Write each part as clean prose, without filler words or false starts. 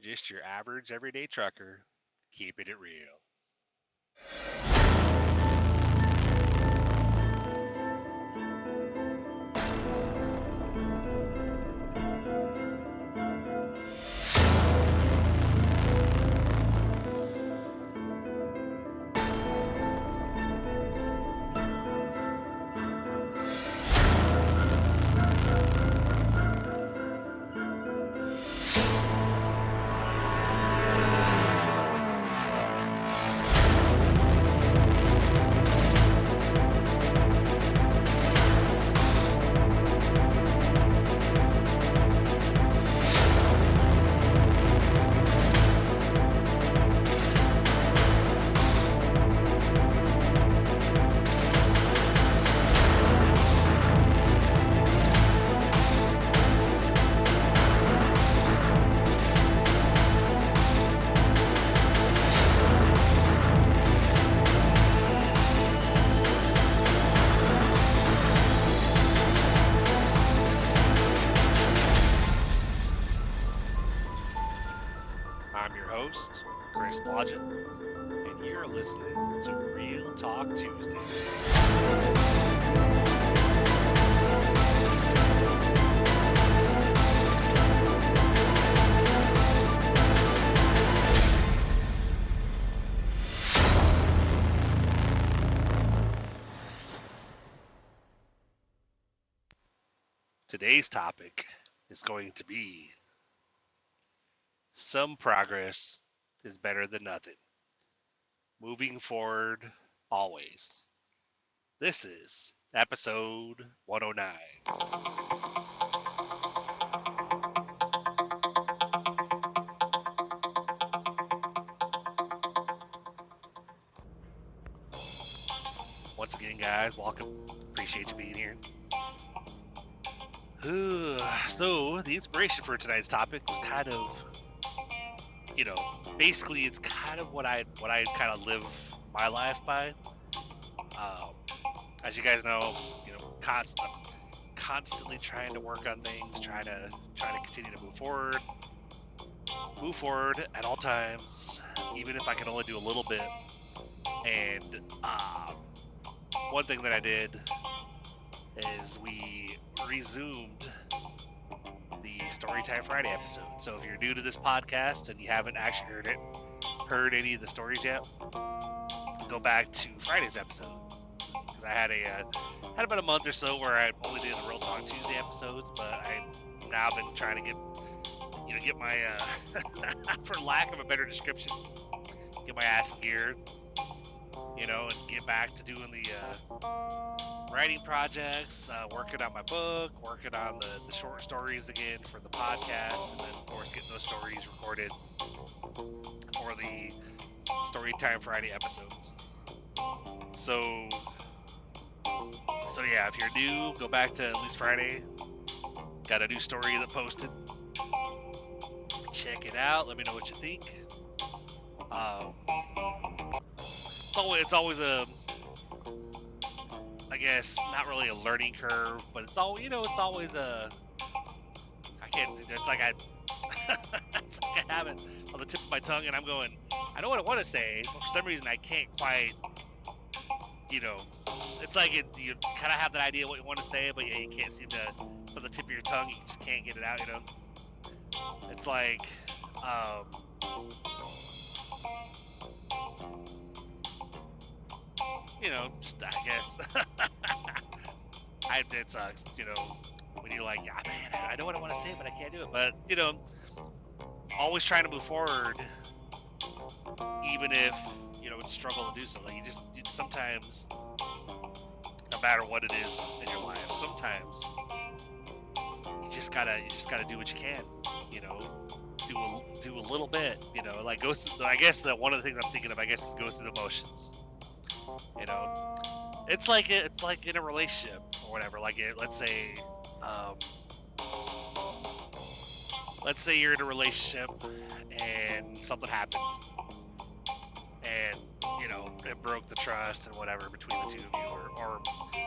Just your average everyday trucker, keeping it real. I'm your host, Chris Blodgett, and you're listening to Real Talk Tuesday. Today's topic is going to be some progress is better than nothing. Moving forward, always. This is episode 109. Once again, guys, welcome. Appreciate you being here. So, the inspiration for tonight's topic was kind of, basically it's kind of what I kind of live my life by. As you guys know, constantly trying to work on things, trying to continue to move forward at all times, even if I can only do a little bit. And one thing that I did is we resumed the Storytime Friday episode. So if you're new to this podcast and you haven't actually heard any of the stories yet, go back to Friday's episode, because I had about a month or so where I only did the Real Talk Tuesday episodes, but I've now been trying to get my for lack of a better description, get my ass in gear, and get back to doing the writing projects, working on my book, working on the short stories again for the podcast, and then of course getting those stories recorded for the Storytime Friday episodes. So yeah, if you're new, go back to at least Friday. Got a new story that posted. Check it out. Let me know what you think. It's always a, I guess, not really a learning curve, but it's always a, it's like I have it on the tip of my tongue, and I'm going, I know what I want to say, but for some reason I can't quite, it's like you kind of have that idea what you want to say, but you can't seem to, it's on the tip of your tongue, you just can't get it out, It's like, just, I guess, it sucks, when you're like, yeah, man, I know what I want to say, but I can't do it. But, always trying to move forward, even if, it's a struggle to do so. Like, you sometimes, no matter what it is in your life, sometimes you just gotta do what you can, do a little bit, like go through, I guess that one of the things I'm thinking of, is go through the motions. It's like in a relationship or whatever. Like, let's say you're in a relationship and something happened, and it broke the trust and whatever between the two of you, or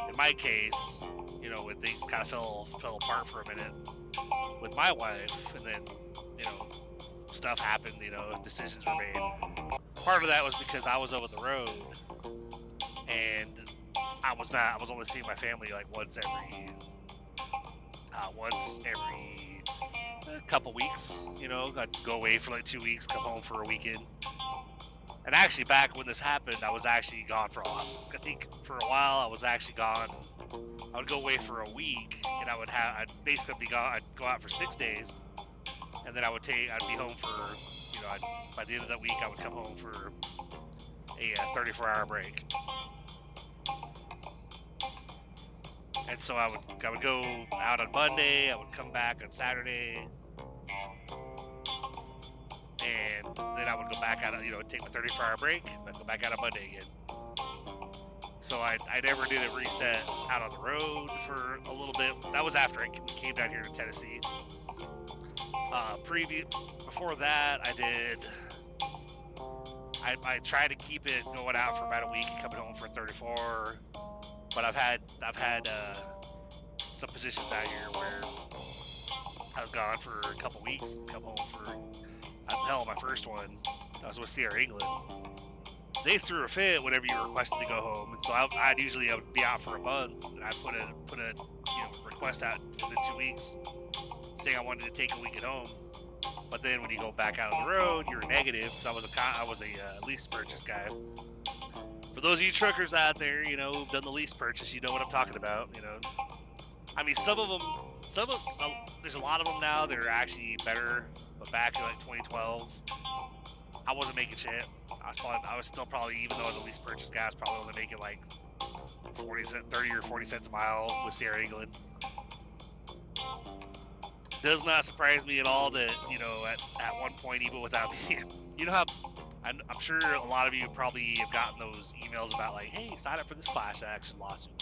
in my case, when things kind of fell apart for a minute with my wife, and then stuff happened, decisions were made. Part of that was because I was over the road, and I was only seeing my family like once every couple weeks. I'd go away for like 2 weeks, come home for a weekend. And actually, back when this happened, I was actually gone for a while. I think for a while I was actually gone. I would go away for a week, and I'd basically be gone. I'd go out for 6 days, and then I'd be home for, by the end of that week, I would come home for a 34-hour break. And so I would go out on Monday, I would come back on Saturday, and then I would go back out, take my 34-hour break, I'd go back out on Monday again. So I never did a reset out on the road for a little bit. That was after I came down here to Tennessee. Before that, I tried to keep it going out for about a week and coming home for 34. But I've had some positions out here where I was gone for a couple weeks, come home for my first one. I was with Sierra England. They threw a fit whenever you requested to go home, and so I would be out for a month, and I put a request out within 2 weeks, saying I wanted to take a week at home. But then when you go back out on the road, you're negative, because I was a lease purchase guy. For those of you truckers out there, who've done the lease purchase, you know what I'm talking about. I mean, some of them, there's a lot of them now that are actually better. But back in like 2012, I wasn't making shit. I was still probably, even though I was a lease purchase guy, I was probably only making like 30 or 40 cents a mile with Sierra England. Does not surprise me at all that, at one point, even without me, how, I'm sure a lot of you probably have gotten those emails about like, hey, sign up for this class action lawsuit,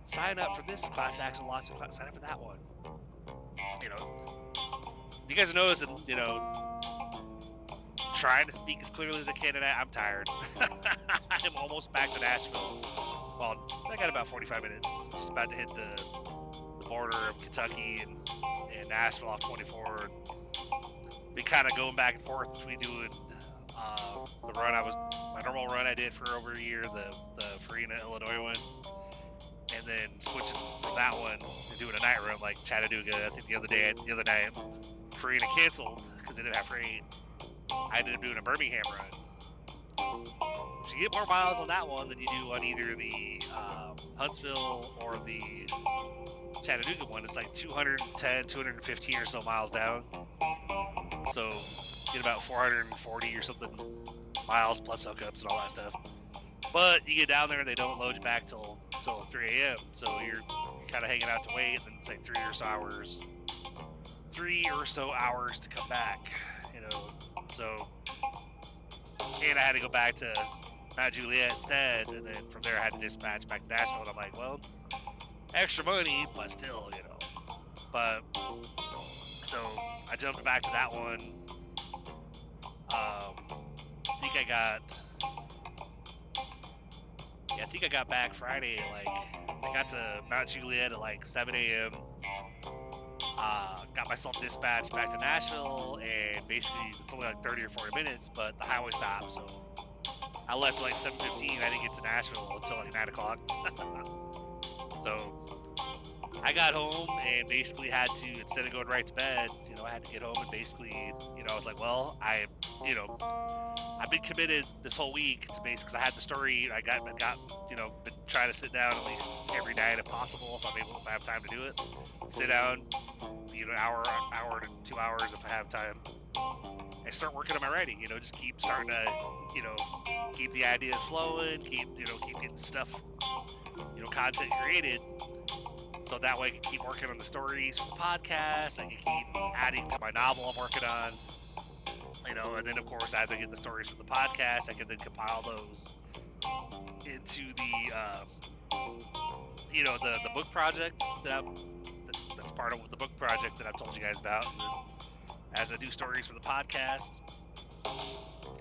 sign up for this class action lawsuit, sign up for that one. You guys notice that, trying to speak as clearly as I can tonight, I'm tired. I'm almost back to Nashville. Well, I got about 45 minutes, just about to hit the border of Kentucky and Nashville off 24. Been kind of going back and forth between doing the run my normal run I did for over a year, the Farina, Illinois one, and then switching from that one to doing a night run like Chattanooga. I think the other night, Farina canceled because they didn't have freight. I ended up doing a Birmingham run. So you get more miles on that one than you do on either the Huntsville or the Chattanooga one. It's like 210, 215 or so miles down. So get about 440 or something miles plus hookups and all that stuff. But you get down there and they don't load you back till 3 a.m. So you're kind of hanging out to wait, and it's like 3 or so hours to come back. So, and I had to go back to Mount Juliet instead, and then from there I had to dispatch back to Nashville. And I'm like, well, extra money, but still, But so I jumped back to that one. I think I got back Friday. Like, I got to Mount Juliet at like 7 a.m. Got myself dispatched back to Nashville, and basically it's only like 30 or 40 minutes, but the highway stopped, so I left at like 7:15. I didn't get to Nashville until like 9 o'clock. So I got home and basically had to, instead of going right to bed, I had to get home and basically, I was like, well, I've been committed this whole week to because I had the story. I got been trying to sit down at least every night if possible, if I have time to do it. Sit down, an hour to 2 hours if I have time, and start working on my writing. Just keep starting to, keep the ideas flowing, keep getting stuff, content created. So that way I can keep working on the stories for the podcast. I can keep adding to my novel I'm working on. And then of course, as I get the stories from the podcast, I can then compile those into the book project that's part of the book project that I've told you guys about. So as I do stories for the podcast,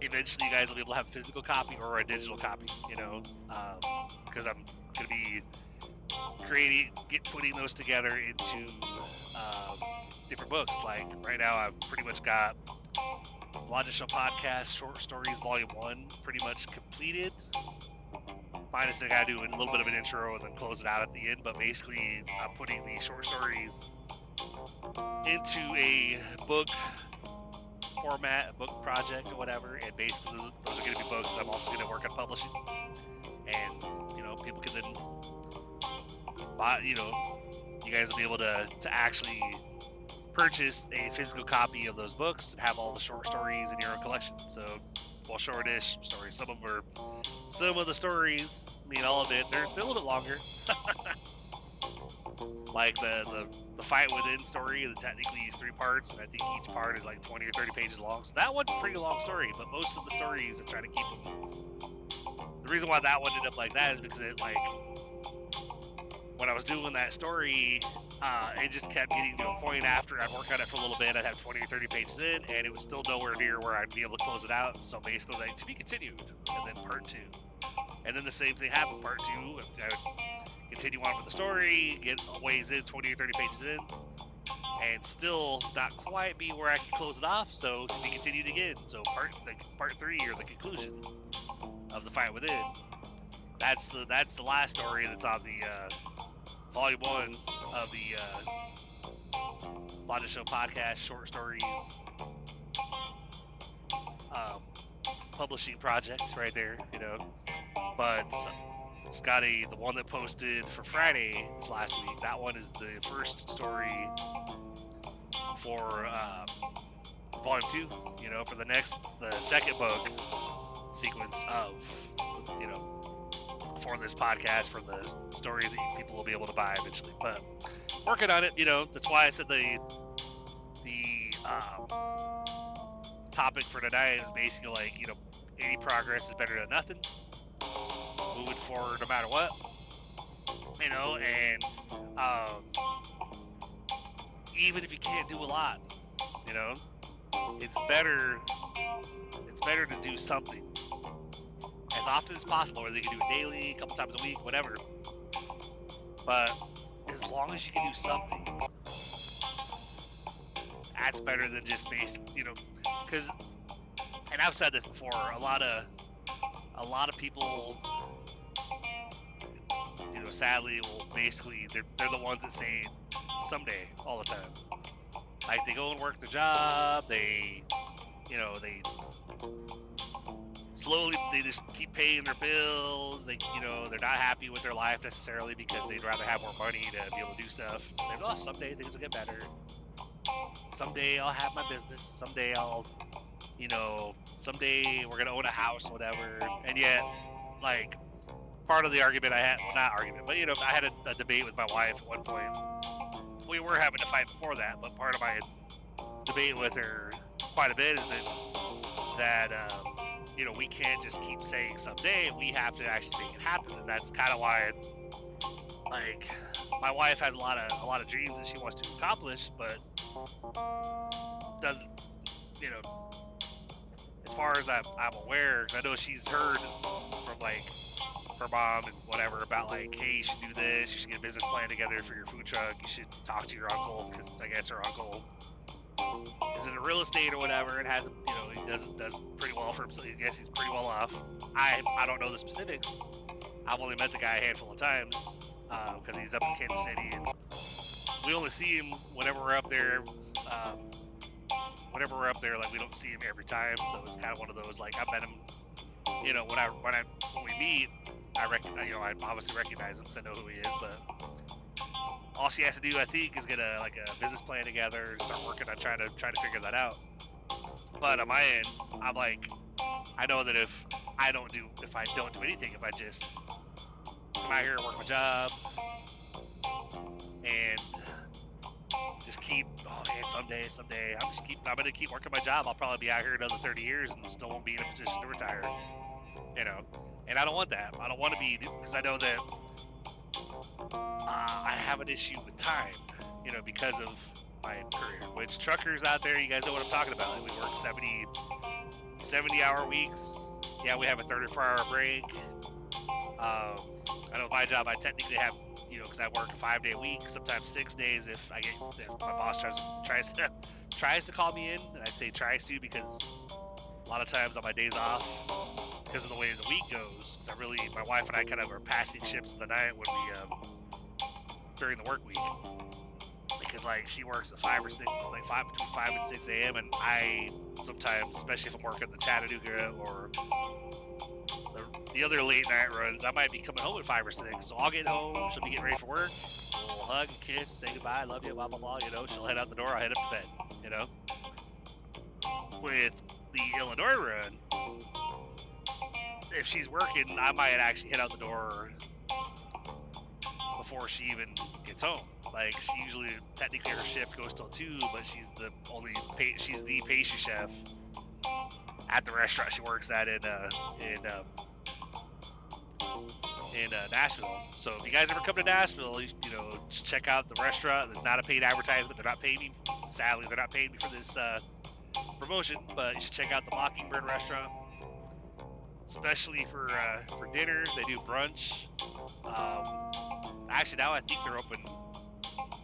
eventually you guys will be able to have a physical copy or a digital copy, because I'm going to be putting those together into different books. Like right now I've pretty much got Logic Show Podcast, Short Stories Volume 1, pretty much completed. Minus I gotta do a little bit of an intro and then close it out at the end, but basically I'm putting these short stories into a book format, a book project or whatever, and basically those are going to be books I'm also going to work on publishing. And, people can then buy, you guys will be able to actually purchase a physical copy of those books and have all the short stories in your own collection. So, well, shortish stories. Some of the stories, all of it, they're a little bit longer. Like the Fight Within story, that technically is 3 parts, and I think each part is like 20 or 30 pages long. So that one's a pretty long story, but most of the stories I try to keep them. The reason why that one ended up like that is because it, like, when I was doing that story, it just kept getting to a point after I'd work on it for a little bit, I'd have 20 or 30 pages in, and it was still nowhere near where I'd be able to close it out. So basically, like, to be continued, and then part 2. And then the same thing happened, part 2, I would continue on with the story, get ways in, 20 or 30 pages in, and still not quite be where I could close it off, so to be continued again. So part 3, or the conclusion of The Fight Within, that's the last story that's on the volume 1 of the Logic Show Podcast Short Stories publishing project right there, But Scotty, the one that posted for Friday this last week, that one is the first story for volume 2, for the second book sequence of, for this podcast, for the stories that people will be able to buy eventually. But working on it, that's why I said the topic for tonight is basically like, any progress is better than nothing. Moving forward no matter what, and even if you can't do a lot, it's better to do something as often as possible, whether you can do it daily, a couple times a week, whatever, but as long as you can do something, that's better than just because, and I've said this before, a lot of people, sadly, will basically, they're the ones that say someday all the time. Like, they go and work their job, they slowly, they just keep paying their bills, they're not happy with their life necessarily because they'd rather have more money to be able to do stuff. They're, someday things will get better. Someday I'll have my business. Someday someday we're going to own a house, whatever. And yet, like, part of the argument I had, well, not argument, but, I had a debate with my wife at one point. We were having a fight before that, but part of my debate with her quite a bit is that we can't just keep saying someday, we have to actually make it happen. And that's kind of why, like, my wife has a lot of dreams that she wants to accomplish, but doesn't, as far as I'm aware, 'cause I know she's heard from, like, her mom and whatever about, like, hey, you should do this, you should get a business plan together for your food truck, you should talk to your uncle, because I guess her uncle is in real estate or whatever and has, he does pretty well for himself. I guess he's pretty well off. I don't know the specifics. I've only met the guy a handful of times because he's up in Kansas City, and we only see him whenever we're up there. Like, we don't see him every time, so it's kind of one of those, like, I met him, when we meet, I obviously recognize him because I know who he is, but all she has to do, I think, is get a business plan together and start working on trying to figure that out. But on my end, I'm like, I know that if I don't do anything, if I just come out here and work my job and just keep, someday, I'm gonna keep working my job. I'll probably be out here another 30 years and still won't be in a position to retire, and I don't want that. I don't want to be, because I know that I have an issue with time, because of my career. Which, truckers out there, you guys know what I'm talking about. We work 70-hour weeks. Yeah, we have a 34-hour break. I know my job, I technically have, because I work a 5-day week, sometimes 6 days if my boss tries to tries to call me in, and I say tries to because a lot of times on my days off, because of the way the week goes, because my wife and I kind of are passing ships in the night when we, during the work week, because like she works at 5 or 6, like between 5 and 6 a.m. and I sometimes, especially if I'm working the Chattanooga or the other late night runs, I might be coming home at 5 or 6. So I'll get home, she'll be getting ready for work, we'll hug and kiss, say goodbye, love you, blah blah blah. You know, she'll head out the door, I'll head up to bed. You know, with the Illinois run, if she's working, I might actually head out the door before she even gets home. Like, she usually, technically her shift goes till 2, but she's the pastry chef at the restaurant she works at in Nashville. So if you guys ever come to Nashville, you know, just check out the restaurant. There's not a paid advertisement. They're not paying me. Sadly, they're not paying me for this promotion, but you should check out the Mockingbird restaurant. Especially for dinner, they do brunch. Actually, now I think they're open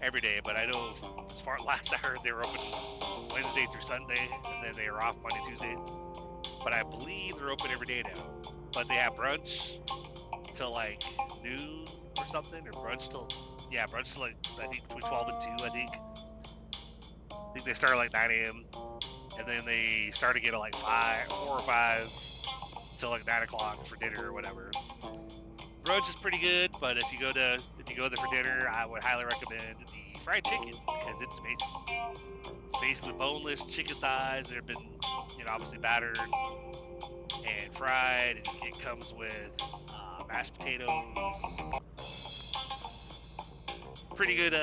every day, but I know as far last I heard they were open Wednesday through Sunday, and then they are off Monday, Tuesday. But I believe they're open every day now. But they have brunch till like noon or something, or brunch till like, I think between 12 and 2. I think they start at like 9 a.m. and then they start again at like 4 or 5 till like 9 o'clock for dinner or whatever. Brunch is pretty good, but if you go there for dinner, I would highly recommend the fried chicken because it's amazing. It's basically boneless chicken thighs that have been, you know, obviously battered and fried. It comes with mashed potatoes. Pretty good,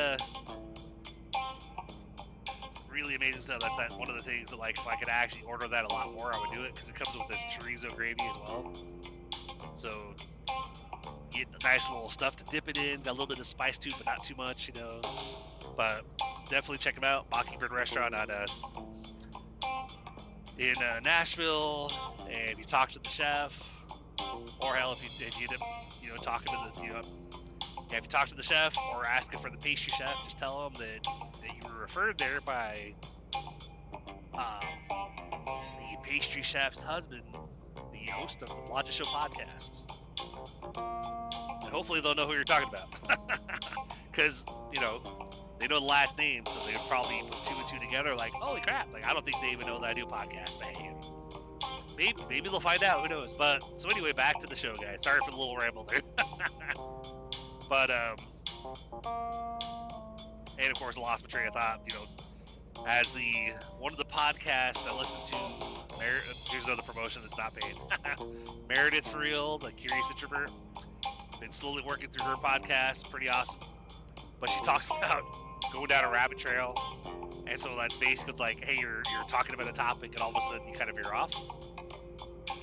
really amazing stuff. That's one of the things that, like, if I could actually order that a lot more, I would do it because it comes with this chorizo gravy as well. So get a nice little stuff to dip it in. Got a little bit of spice to it, but not too much, you know. But definitely check them out. Mockingbird Restaurant in Nashville, and you talk to the chef, or hell, if you end up, you know, talking to the, you know, if you talk to the chef or asking for the pastry chef, just tell them that you were referred there by the pastry chef's husband, the host of the Blonde Show podcast. And hopefully they'll know who you're talking about. Because, you know, they know the last name, so they'll probably put 2 and 2 together like, holy crap, like, I don't think they even know that I do a podcast, but hey, maybe they'll find out, who knows. But, so anyway, back to the show, guys. Sorry for the little ramble there. But, and of course, I lost my train of thought, you know, as one of the podcasts I listen to, here's another promotion that's not paid. Meredith For Real, the Curious Introvert. Been slowly working through her podcast, pretty awesome. But she talks about going down a rabbit trail, and so that basically it's like, hey, you're talking about a topic, and all of a sudden you kind of veer off,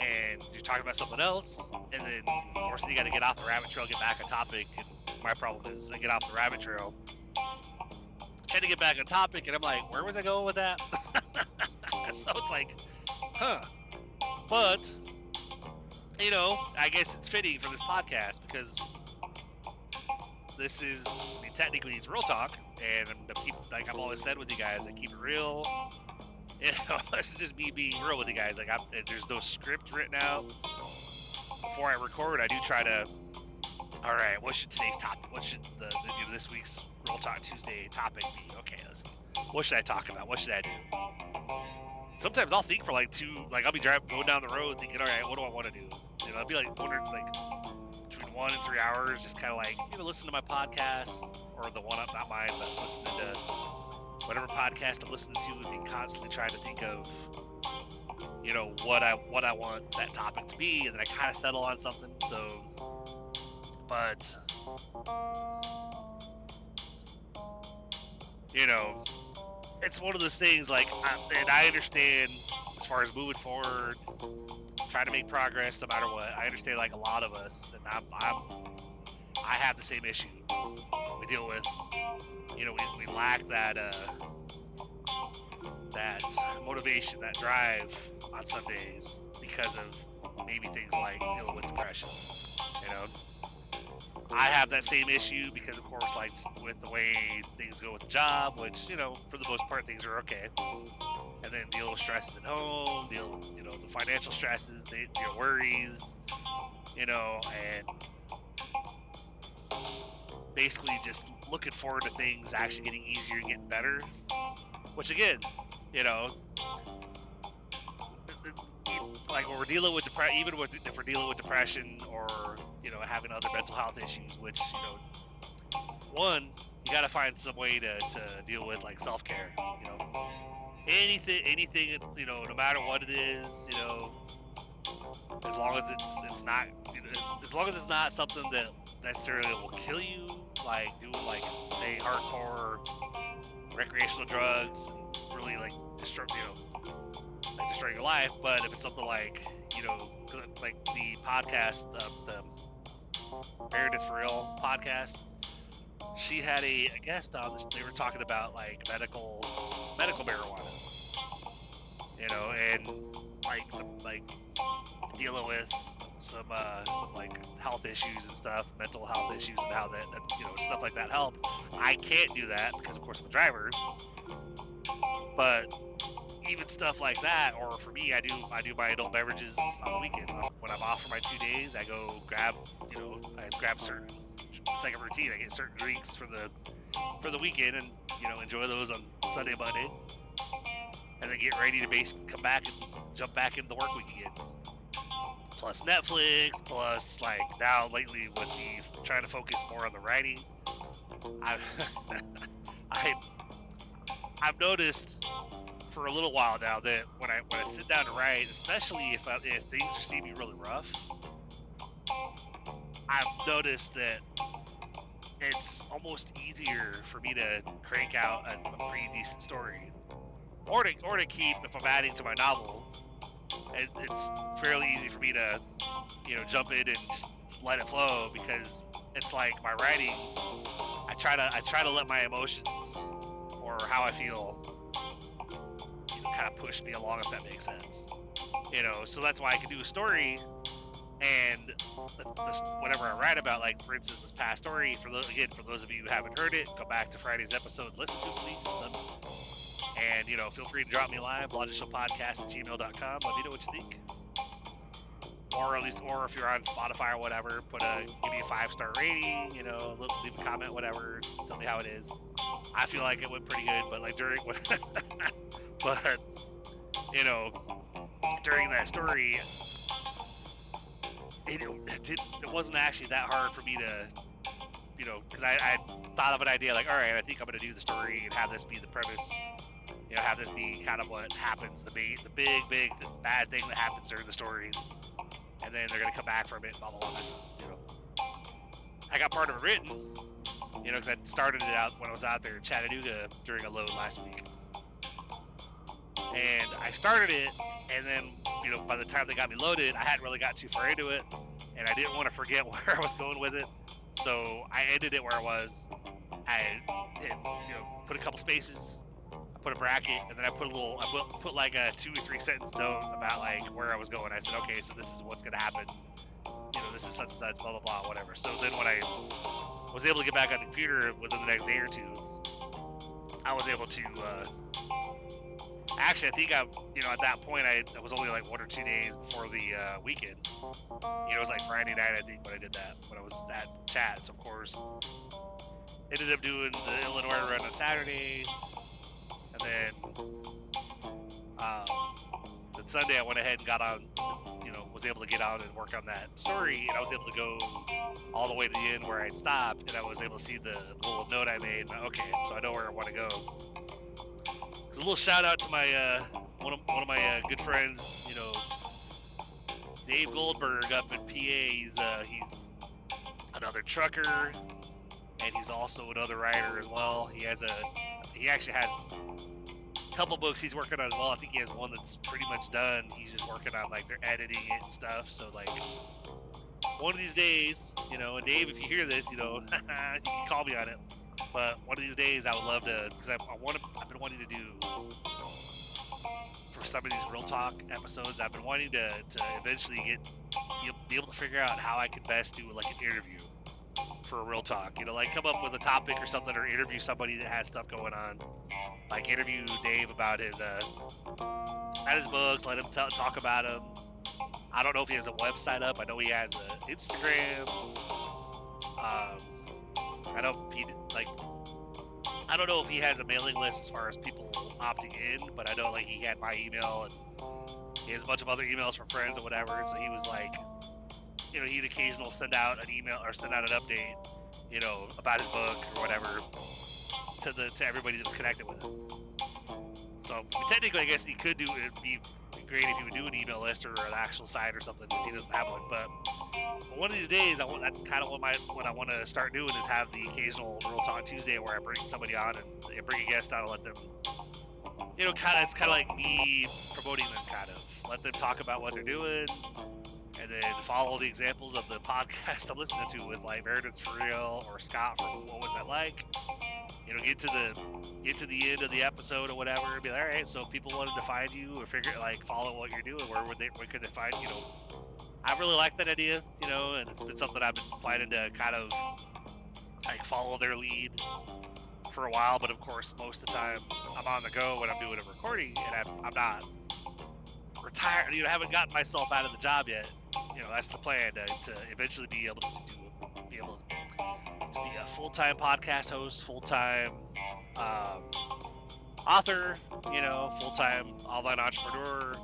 and you're talking about something else, and then of course you got to get off the rabbit trail, get back on topic. And my problem is I get off the rabbit trail, trying to get back on topic, and I'm like, where was I going with that? So it's like, huh. But, you know, I guess it's fitting for this podcast because this is, I mean, technically it's real talk, and like I've always said with you guys, I keep it real. You know, this is just me being real with you guys. Like, there's no script written out. Before I record, I do try to, all right, what should today's topic, what should this week's Real Talk Tuesday topic be? Okay, listen, what should I talk about? What should I do? Sometimes I'll think for like I'll be going down the road thinking, all right, what do I want to do? You know, I'll be like wondering, like, between 1 and 3 hours, just kind of like, you know, listen to my podcast, or the one up, not mine, but listening to whatever podcast I'm listening to, and be constantly trying to think of, you know, what I want that topic to be, and then I kind of settle on something. So, but, you know, it's one of those things, like, and I understand as far as moving forward, trying to make progress no matter what. I understand, like, a lot of us, and I have the same issue we deal with. You know, we lack that motivation, that drive on some days because of maybe things like dealing with depression, you know. I have that same issue because, of course, like with the way things go with the job, which, you know, for the most part, things are okay. And then deal with stresses at home, deal with, you know, the financial stresses, your worries, you know, and basically just looking forward to things actually getting easier and getting better. Which, again, you know, like when we're dealing with even if we're dealing with depression or, you know, having other mental health issues, which, you know, one, you got to find some way to deal with, like, self-care, you know, anything, you know, no matter what it is, you know, as long as it's not, you know, as long as it's not something that necessarily will kill you, like doing, like, say, hardcore recreational drugs and really, like, destroy your life. But if it's something like, you know, like the podcast, the Meredith For Real podcast, she had a guest on. They were talking about, like, medical marijuana, you know, and like dealing with some like health issues and stuff, mental health issues, and how that, you know, stuff like that help. I can't do that because, of course, I'm a driver, but even stuff like that, or for me, I do my adult beverages on the weekend. When I'm off for my 2 days, I go grab, you know, certain, it's like a routine. I get certain drinks for the weekend, and, you know, enjoy those on Sunday, Monday, and then get ready to basically come back and jump back into the work week again. Plus Netflix, plus, like, now lately with me trying to focus more on the writing, I've noticed for a little while now that when I sit down to write, especially if things are seeming really rough, I've noticed that it's almost easier for me to crank out a pretty decent story, or to keep, if I'm adding to my novel, it's fairly easy for me to, you know, jump in and just let it flow, because it's like my writing, I try to let my emotions or how I feel, you know, kind of push me along, if that makes sense, you know. So that's why I can do a story, and whatever I write about, like, for instance, this past story, for those of you who haven't heard it, go back to Friday's episode, listen to it, please. And, you know, feel free to drop me a line, blogtheshowpodcast@gmail.com. Let me know what you think. Or if you're on Spotify or whatever, give me a 5-star rating, you know, leave a comment, whatever, tell me how it is. I feel like it went pretty good, but, like, but, you know, during that story, it wasn't actually that hard for me to, you know, because I thought of an idea, like, all right, I think I'm going to do the story and have this be the premise, you know, have this be kind of what happens, the big bad thing that happens during the story, and then they're going to come back from it, blah, blah, blah. This is, you know, I got part of it written, you know, because I started it out when I was out there in Chattanooga during a load last week. And I started it, and then, you know, by the time they got me loaded, I hadn't really got too far into it, and I didn't want to forget where I was going with it. So I ended it where I was. I hit, you know, put a couple spaces, I put a bracket, and then I put like a 2 or 3 sentence note about, like, where I was going. I said, okay, so this is what's going to happen. You know, this is such and such, blah, blah, blah, whatever. So then when I was able to get back on the computer within the next day or two, I was able to, actually, I think you know, at that point, I was only like 1 or 2 days before the weekend. You know, it was like Friday night, I think, when I did that, when I was at chat. So, of course, ended up doing the Illinois run on Saturday, and then Sunday I went ahead and got on, you know, was able to get on and work on that story, and I was able to go all the way to the end where I'd stopped, and I was able to see the little note I made. Okay, so I know where I want to go. A little shout out to my one of my good friends, you know, Dave Goldberg up in PA. He's another trucker, and he's also another writer as well. He actually has a couple books he's working on as well. I think he has one that's pretty much done. He's just working on, like, they're editing it and stuff. So, like, one of these days, you know, and Dave, if you hear this, you know, you can call me on it. But one of these days, I would love to, because I've been wanting to do, for some of these Real Talk episodes, I've been wanting to eventually be able to figure out how I could best do, like, an interview. for a real talk. You know, like come up with a topic or something, or interview somebody that has stuff going on. Like interview Dave about his books. Let him talk about them. I don't know if he has a website up. I know he has an Instagram. I don't know if he has a mailing list as far as people opting in, but I know like he had my email and he has a bunch of other emails from friends or whatever. And so he was like, you know, he'd occasionally send out an email or send out an update, you know, about his book or whatever to everybody that was connected with him. So technically, I guess he could do it. It'd be great if he would do an email list or an actual site or something if he doesn't have one. But one of these days, that's kind of what I want to start doing is have the occasional Real Talk Tuesday where I bring somebody on and bring a guest on and let them, you know, it's kind of like me promoting them, kind of let them talk about what they're doing, and then follow the examples of the podcast I'm listening to with like Meredith for Real or Scott from What Was That Like. You know, get to the end of the episode or whatever, and be like, all right, so if people wanted to find you or follow what you're doing, where could they find you? Know, I really like that idea, you know, and it's been something I've been planning to kind of like follow their lead for a while. But of course, most of the time I'm on the go when I'm doing a recording, and I'm not retired. You know, I haven't gotten myself out of the job yet. You know, that's the plan to eventually be able to be a full-time podcast host, full-time author, you know, full-time online entrepreneur,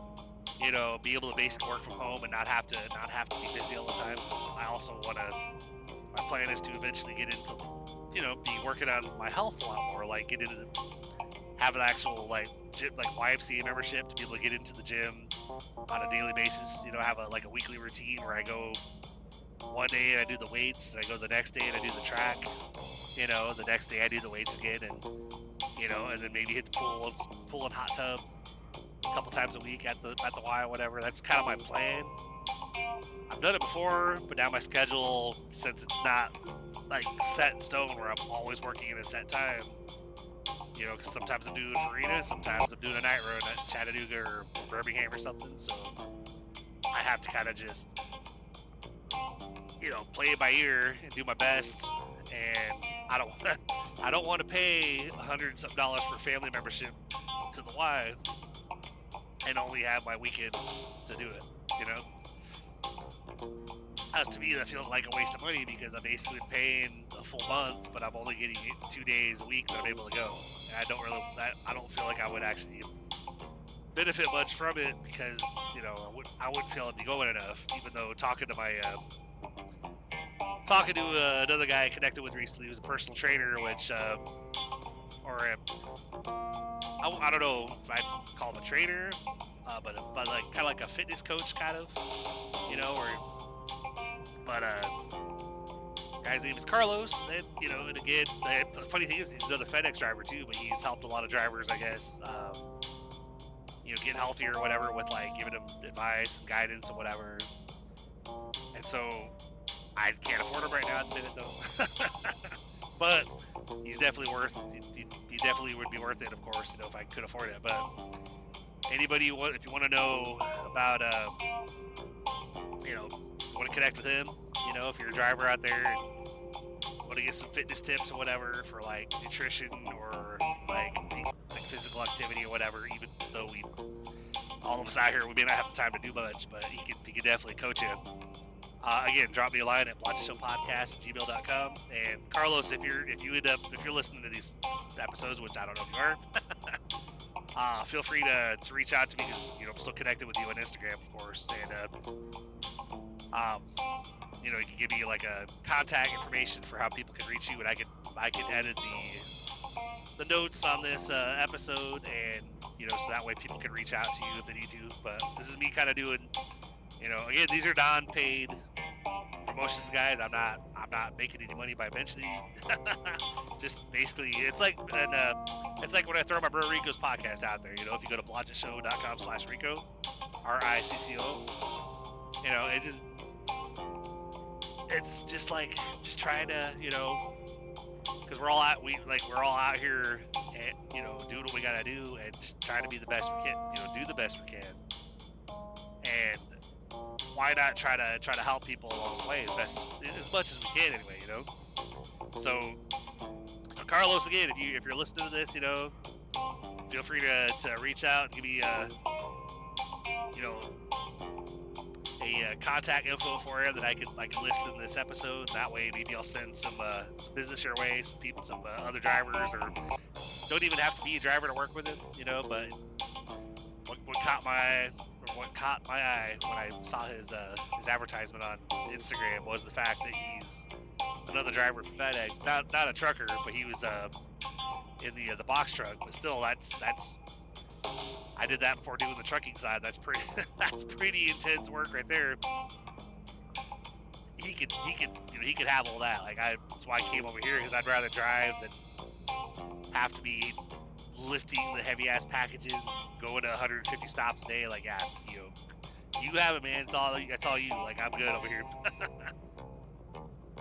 you know, be able to basically work from home and not have to be busy all the time. My plan is to eventually get into, you know, be working on my health a lot more, like get into have an actual like gym, like YMCA membership to be able to get into the gym on a daily basis, you know, have a weekly routine where I go one day and I do the weights, and I go the next day and I do the track, you know, the next day I do the weights again, and you know, and then maybe hit the pool and hot tub a couple times a week at the Y or whatever. That's kind of my plan. I've done it before, but now my schedule, since it's not like set in stone where I'm always working in a set time, you know, because sometimes I'm doing Farina, sometimes I'm doing a night run at Chattanooga or Birmingham or something, so I have to kind of just, you know, play it by ear and do my best. And I don't want to pay $100 and something for family membership to the Y and only have my weekend to do it, you know. As to me, that feels like a waste of money because I'm basically paying a full month, but I'm only getting 2 days a week that I'm able to go. And I don't feel like I would actually benefit much from it because, you know, I wouldn't feel I'd be going enough. Even though talking to another guy I connected with recently who's a personal trainer, which I don't know if I'd call him a trainer, but like kind of like a fitness coach, kind of, you know, guy's name is Carlos, and you know, and again, the funny thing is he's another FedEx driver too, but he's helped a lot of drivers, I guess, you know, get healthier or whatever with like giving them advice and guidance and whatever. And so I can't afford him right now at the minute though. But he's definitely he definitely would be worth it, of course, you know, if I could afford it. But anybody, if you want to know about, you know, want to connect with him, you know, if you're a driver out there and want to get some fitness tips or whatever for like nutrition or like physical activity or whatever, even though all of us out here, we may not have the time to do much, but he can definitely coach you. Again, drop me a line at blotchshowpodcast@gmail.com. And Carlos, if you're listening to these episodes, which I don't know if you are, feel free to reach out to me because, you know, I'm still connected with you on Instagram, of course. And you know, you can give me like a contact information for how people can reach you, and I can edit the notes on this episode, and you know, so that way people can reach out to you if they need to. But this is me kind of doing, you know, again, these are non-paid promotions, guys. I'm not making any money by mentioning. Just basically, it's like when I throw my Bro Rico's podcast out there. You know, if you go to blotchshow.com/Rico, RICCO, you know, it's just like trying to, you know, because we're all out here, and, you know, doing what we gotta do and just trying to be the best we can. You know, do the best we can. And why not try to help people along the way as much as we can anyway, you know? So Carlos, again, if you're listening to this, you know, feel free to reach out and give me you know, a contact info for you that I can list in this episode. That way, maybe I'll send some business your way, some people, some other drivers, or don't even have to be a driver to work with him, you know. But what caught my eye when I saw his advertisement on Instagram was the fact that he's another driver for FedEx, not a trucker, but he was in the box truck. But still, that's I did that before doing the trucking side. That's pretty that's pretty intense work right there. He could have all that. Like that's why I came over here, because I'd rather drive than have to be lifting the heavy ass packages, going to 150 stops a day. Like, yeah, you have it, man. It's all you. Like, I'm good over here.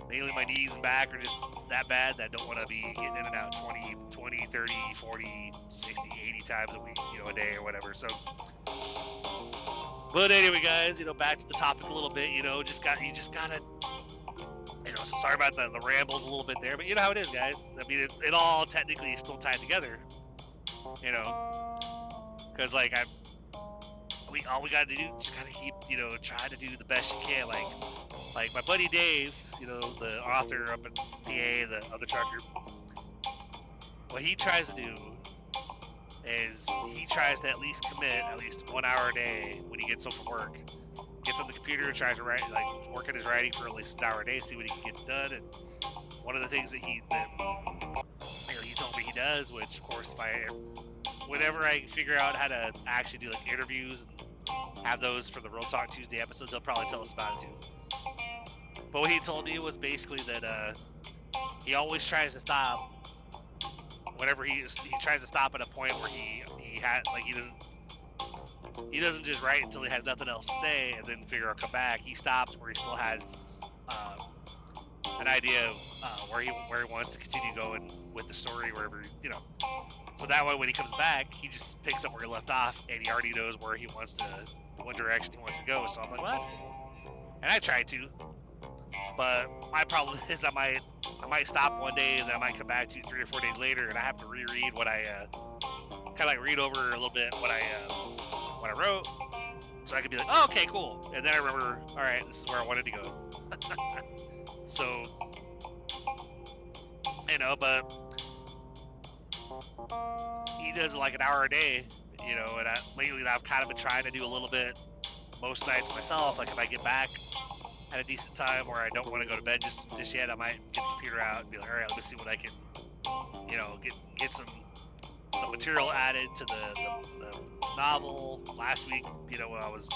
Mainly my knees and back are just that bad that I don't want to be getting in and out 20, 30, 40, 60, 80 times a week, a day or whatever. So, but anyway, guys, back to the topic a little bit, you just gotta, so sorry about the rambles a little bit there, but you know how it is, guys. I mean, it all technically is still tied together, because like all we gotta do, just gotta keep, trying to do the best you can. Like my buddy Dave, the author up in PA, the other trucker, what he tries to do is he tries to at least commit at least 1 hour a day when he gets home from work. Gets on the computer and tries to write, work at his writing for at least an hour a day, see what he can get done. And one of the things that he told me he does, which of course whenever I figure out how to actually do interviews and have those for the Real Talk Tuesday episodes, he'll probably tell us about it too. But what he told me was basically that he always tries to stop whenever he tries to stop at a point where he doesn't just write until he has nothing else to say and then figure out come back. He stops where he still has an idea of where he wants to continue going with the story, wherever So that way, when he comes back, he just picks up where he left off, and he already knows what direction he wants to go. So I'm like, well, that's cool. And I try to, but my problem is I might stop one day, and then I might come back 2, 3, or 4 days later, and I have to reread what I kind of read over a little bit what I wrote, so I could be like, oh, okay, cool. And then I remember, all right, this is where I wanted to go. So, but he does like an hour a day, and lately I've kind of been trying to do a little bit most nights myself. Like if I get back at a decent time where I don't want to go to bed just yet, I might get the computer out and be like, all right, let me see what I can, get some material added to the novel. Last week, when I was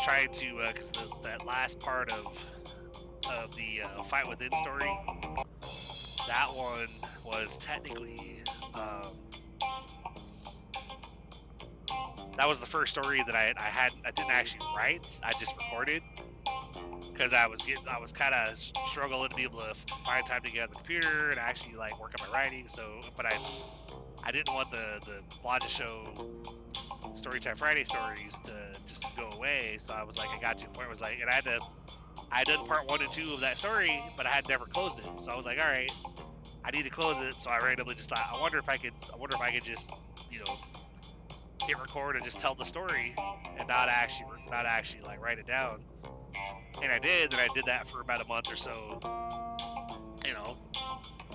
trying to, because that last part of the Fight Within story, that one was technically that was the first story that I didn't actually write. I just recorded, because I was kind of struggling to be able to find time to get on the computer and actually work on my writing. So, but I didn't want the Blonde Show Storytime Friday stories to just go away. So I was like, I got to a point where it was like, and I had done part 1 and 2 of that story, but I had never closed it. So I was like, all right, I need to close it. So I randomly just thought, I wonder if I could just, hit record and just tell the story and not actually write it down. And I did, and I did that for about a month or so.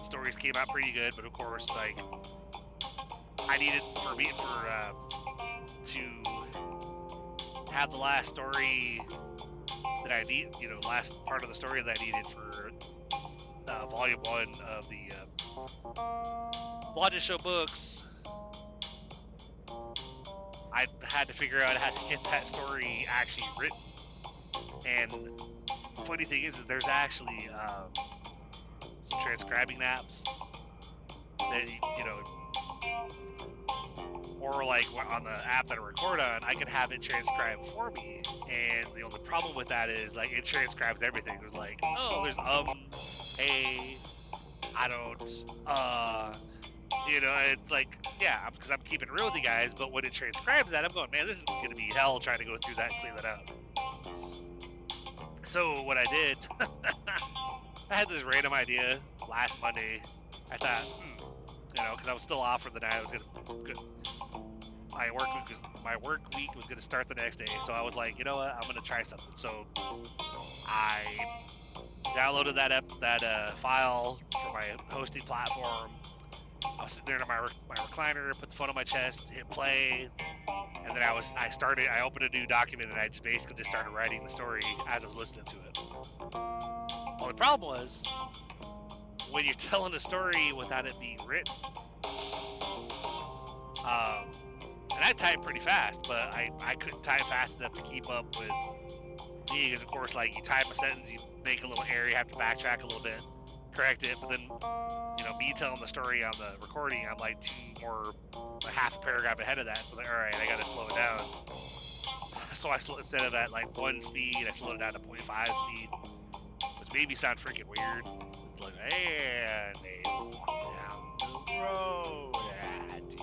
Stories came out pretty good, but of course, I needed to have the last story that I need, last part of the story that I needed for volume 1 of the Blonde Show books. I had to figure out how to get that story actually written. And the funny thing is there's actually some transcribing apps that or on the app that I record on, I can have it transcribe for me. And the only problem with that is it transcribes everything. There's there's hey, I don't, it's yeah, because I'm keeping it real with you guys, but when it transcribes that, I'm going, man, this is going to be hell trying to go through that and clean that out. So what I did I had this random idea last Monday. I thought, because I was still off for the night. I was gonna my work week was gonna start the next day. So I was like, you know what? I'm gonna try something. So I downloaded that file for my hosting platform. I was sitting there in my recliner, put the phone on my chest, hit play, and then I opened a new document, and I just basically started writing the story as I was listening to it. Well, the problem was when you're telling a story without it being written. And I type pretty fast, but I couldn't type fast enough to keep up with me, because of course, like, you type a sentence, you make a little error, you have to backtrack a little bit, correct it, but then, me telling the story on the recording, I'm like a half a paragraph ahead of that, so like, all right, I gotta slow it down. So instead of at like 1 speed, I slowed it down to 0.5 speed, which made me sound freaking weird. It's like, and they walk down the road, and it's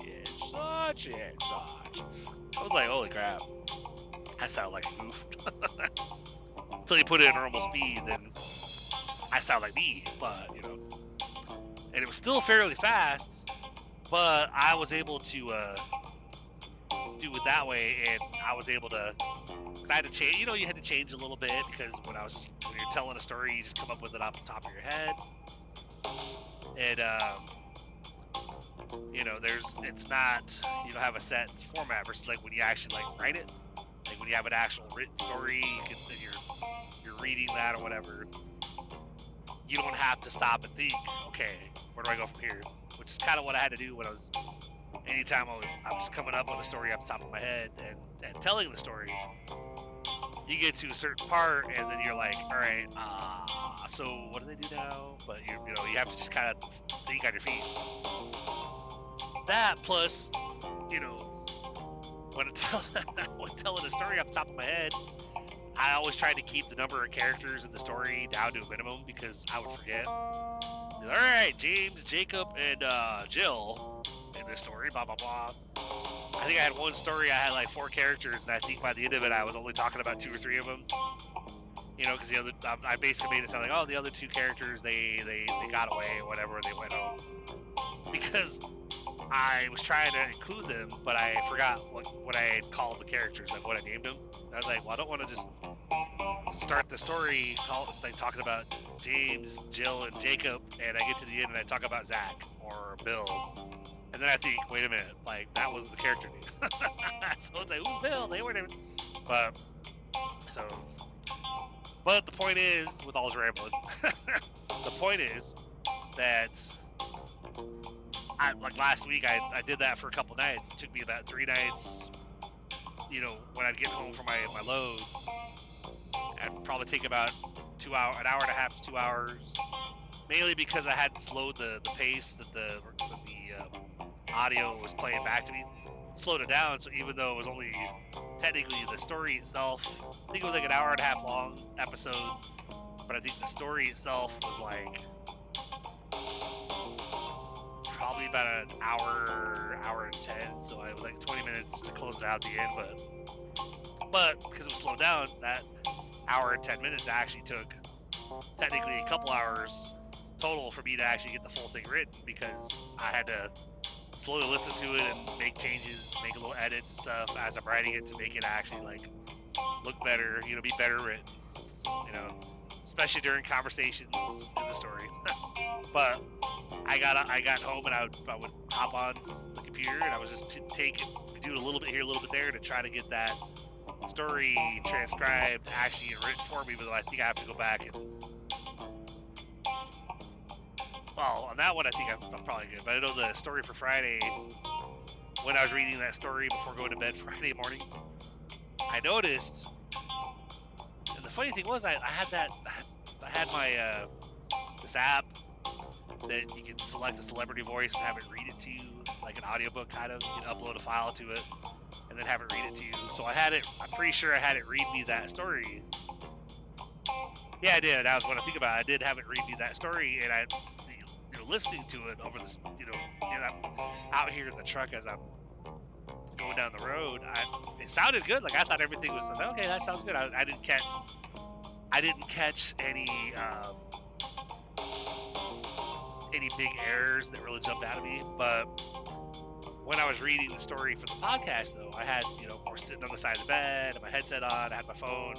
such and such. I was like, holy crap, I sound like a goof. Until you put it at normal speed, then I sound like me, but, and it was still fairly fast, but I was able to do it that way, and I was able to, because I had to change, you had to change a little bit, because when you're telling a story, you just come up with it off the top of your head, and, it's not, you don't have a set format, versus like when you actually like write it, like when you have an actual written story, you're reading that or whatever, you don't have to stop and think, okay, where do I go from here? Which is kind of what I had to do when anytime I'm just coming up with a story off the top of my head and telling the story. You get to a certain part, and then you're like, all right, so what do they do now? But you have to just kind of think on your feet. That plus, when telling a story off the top of my head, I always tried to keep the number of characters in the story down to a minimum, because I would forget. All right, James, Jacob, and Jill in this story, blah, blah, blah. I think I had one story, I had like 4 characters, and I think by the end of it, I was only talking about 2 or 3 of them. Because I basically made it sound like, oh, the other 2 characters, they got away or whatever, they went home. Because I was trying to include them, but I forgot what I had called the characters, like what I named them. I was like, well, I don't want to just start the story talking about James, Jill, and Jacob, and I get to the end and I talk about Zach or Bill. And then I think, wait a minute, like, that was the character name. So it's like, who's Bill? They weren't even. But the point is, with all this rambling, the point is that like last week, I did that for a couple nights. It took me about 3 nights, when I'd get home from my load. I'd probably take about an hour and a half to 2 hours, mainly because I hadn't slowed the pace that the audio was playing back to me. Slowed it down, so even though it was only technically the story itself, I think it was like an hour and a half long episode, but I think the story itself was like probably about an hour and 10, so it was like 20 minutes to close it out at the end, but because it was slowed down, that hour and 10 minutes actually took technically a couple hours total for me to actually get the full thing written, because I had to slowly listen to it and make changes, make little edits and stuff as I'm writing it to make it actually like look better, be better written, especially during conversations in the story. But I got home, and I would hop on the computer, and I was just do a little bit here, a little bit there to try to get that story transcribed actually and written for me. But I think I have to go back and, well, on that one I think I'm probably good. But I know the story for Friday, when I was reading that story before going to bed Friday morning, I noticed, and the funny thing was I had my this app that you can select a celebrity voice and have it read it to you, like an audiobook kind of. You can upload a file to it and then have it read it to you. So I'm pretty sure I had it read me that story. Yeah, I did. When I think about it, I did have it read me that story, and I, listening to it over this, and I'm out here in the truck as I'm going down the road. It sounded good. Like, I thought everything was okay. That sounds good. I didn't catch any any big errors that really jumped out at me. But when I was reading the story for the podcast, though, I had, you know, of course, sitting on the side of the bed, I had my headset on, I had my phone,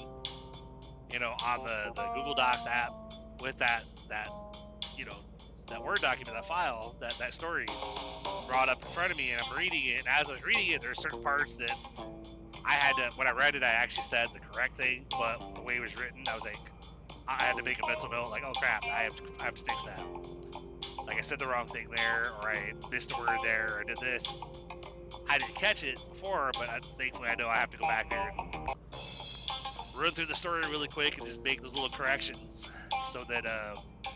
you know, on the Google Docs app with that you know, that Word document, that file, that story brought up in front of me, and I'm reading it. And as I was reading it, there are certain parts that I had to, when I read it, I actually said the correct thing, but the way it was written, I was like, I had to make a mental note, like, oh crap, I have to fix that. Like, I said the wrong thing there, or I missed a word there, or I did this. I didn't catch it before, but thankfully I know I have to go back there and run through the story really quick and just make those little corrections, so that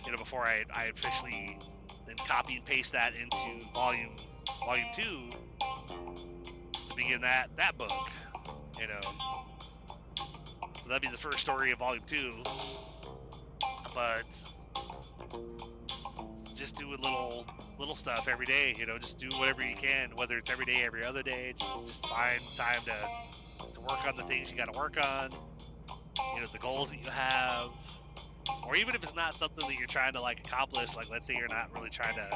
you know, before I officially then copy and paste that into volume 2 to begin that book, you know. So that'd be the first story of volume 2. But just doing little stuff every day, you know, just do whatever you can, whether it's every day, every other day, just find time to work on the things you got to work on, you know, the goals that you have. Or even if it's not something that you're trying to like accomplish, like let's say you're not really trying to,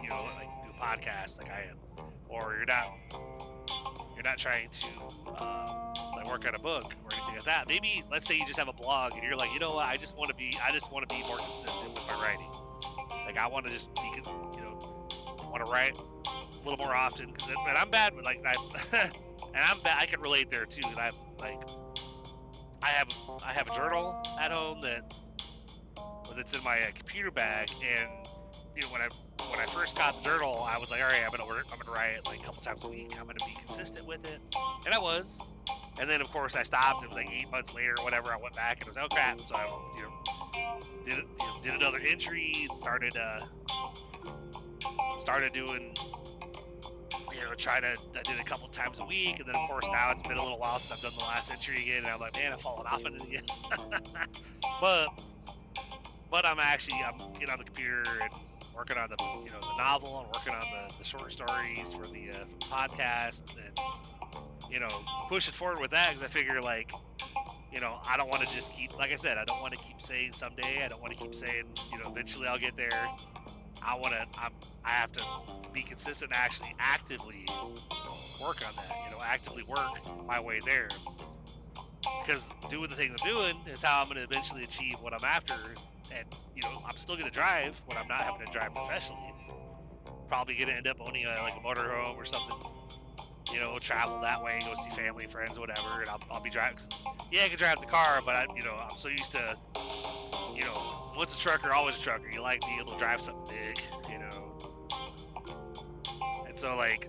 you know, like do a podcast like I am, or you're not trying to like work on a book or anything like that. Maybe let's say you just have a blog and you're like, you know what, I just want to be more consistent with my writing. Like I want to just be, you know, want to write a little more often, because and I'm bad with like I can relate there too. Cause I have a journal at home that's in my computer bag, and you know, when I first got the journal, I was like, all right, I'm gonna write like a couple times a week. I'm gonna be consistent with it, and I was. And then of course I stopped. It was like 8 months later or whatever. I went back and it was, oh crap. So I, you know, did another entry and started doing, you know, I did it a couple times a week, and then of course now it's been a little while since I've done the last entry again, and I'm like, man, I've fallen off in it again. But I'm getting on the computer and working on the novel, and working on the short stories for the podcast, and you know, pushing forward with that, because I figure, like, you know, I don't want to just keep, like I said, I don't want to keep saying someday. I don't want to keep saying, you know, eventually I'll get there. I have to be consistent and actually actively work on that, you know, actively work my way there. Because doing the things I'm doing is how I'm going to eventually achieve what I'm after. And, you know, I'm still going to drive when I'm not having to drive professionally. Probably going to end up owning like a motorhome or something. You know, travel that way, go see family, friends, whatever, and I'll be driving. Yeah, I can drive the car, but I'm so used to, you know, once a trucker, always a trucker. You like being able to drive something big, you know. And so, like,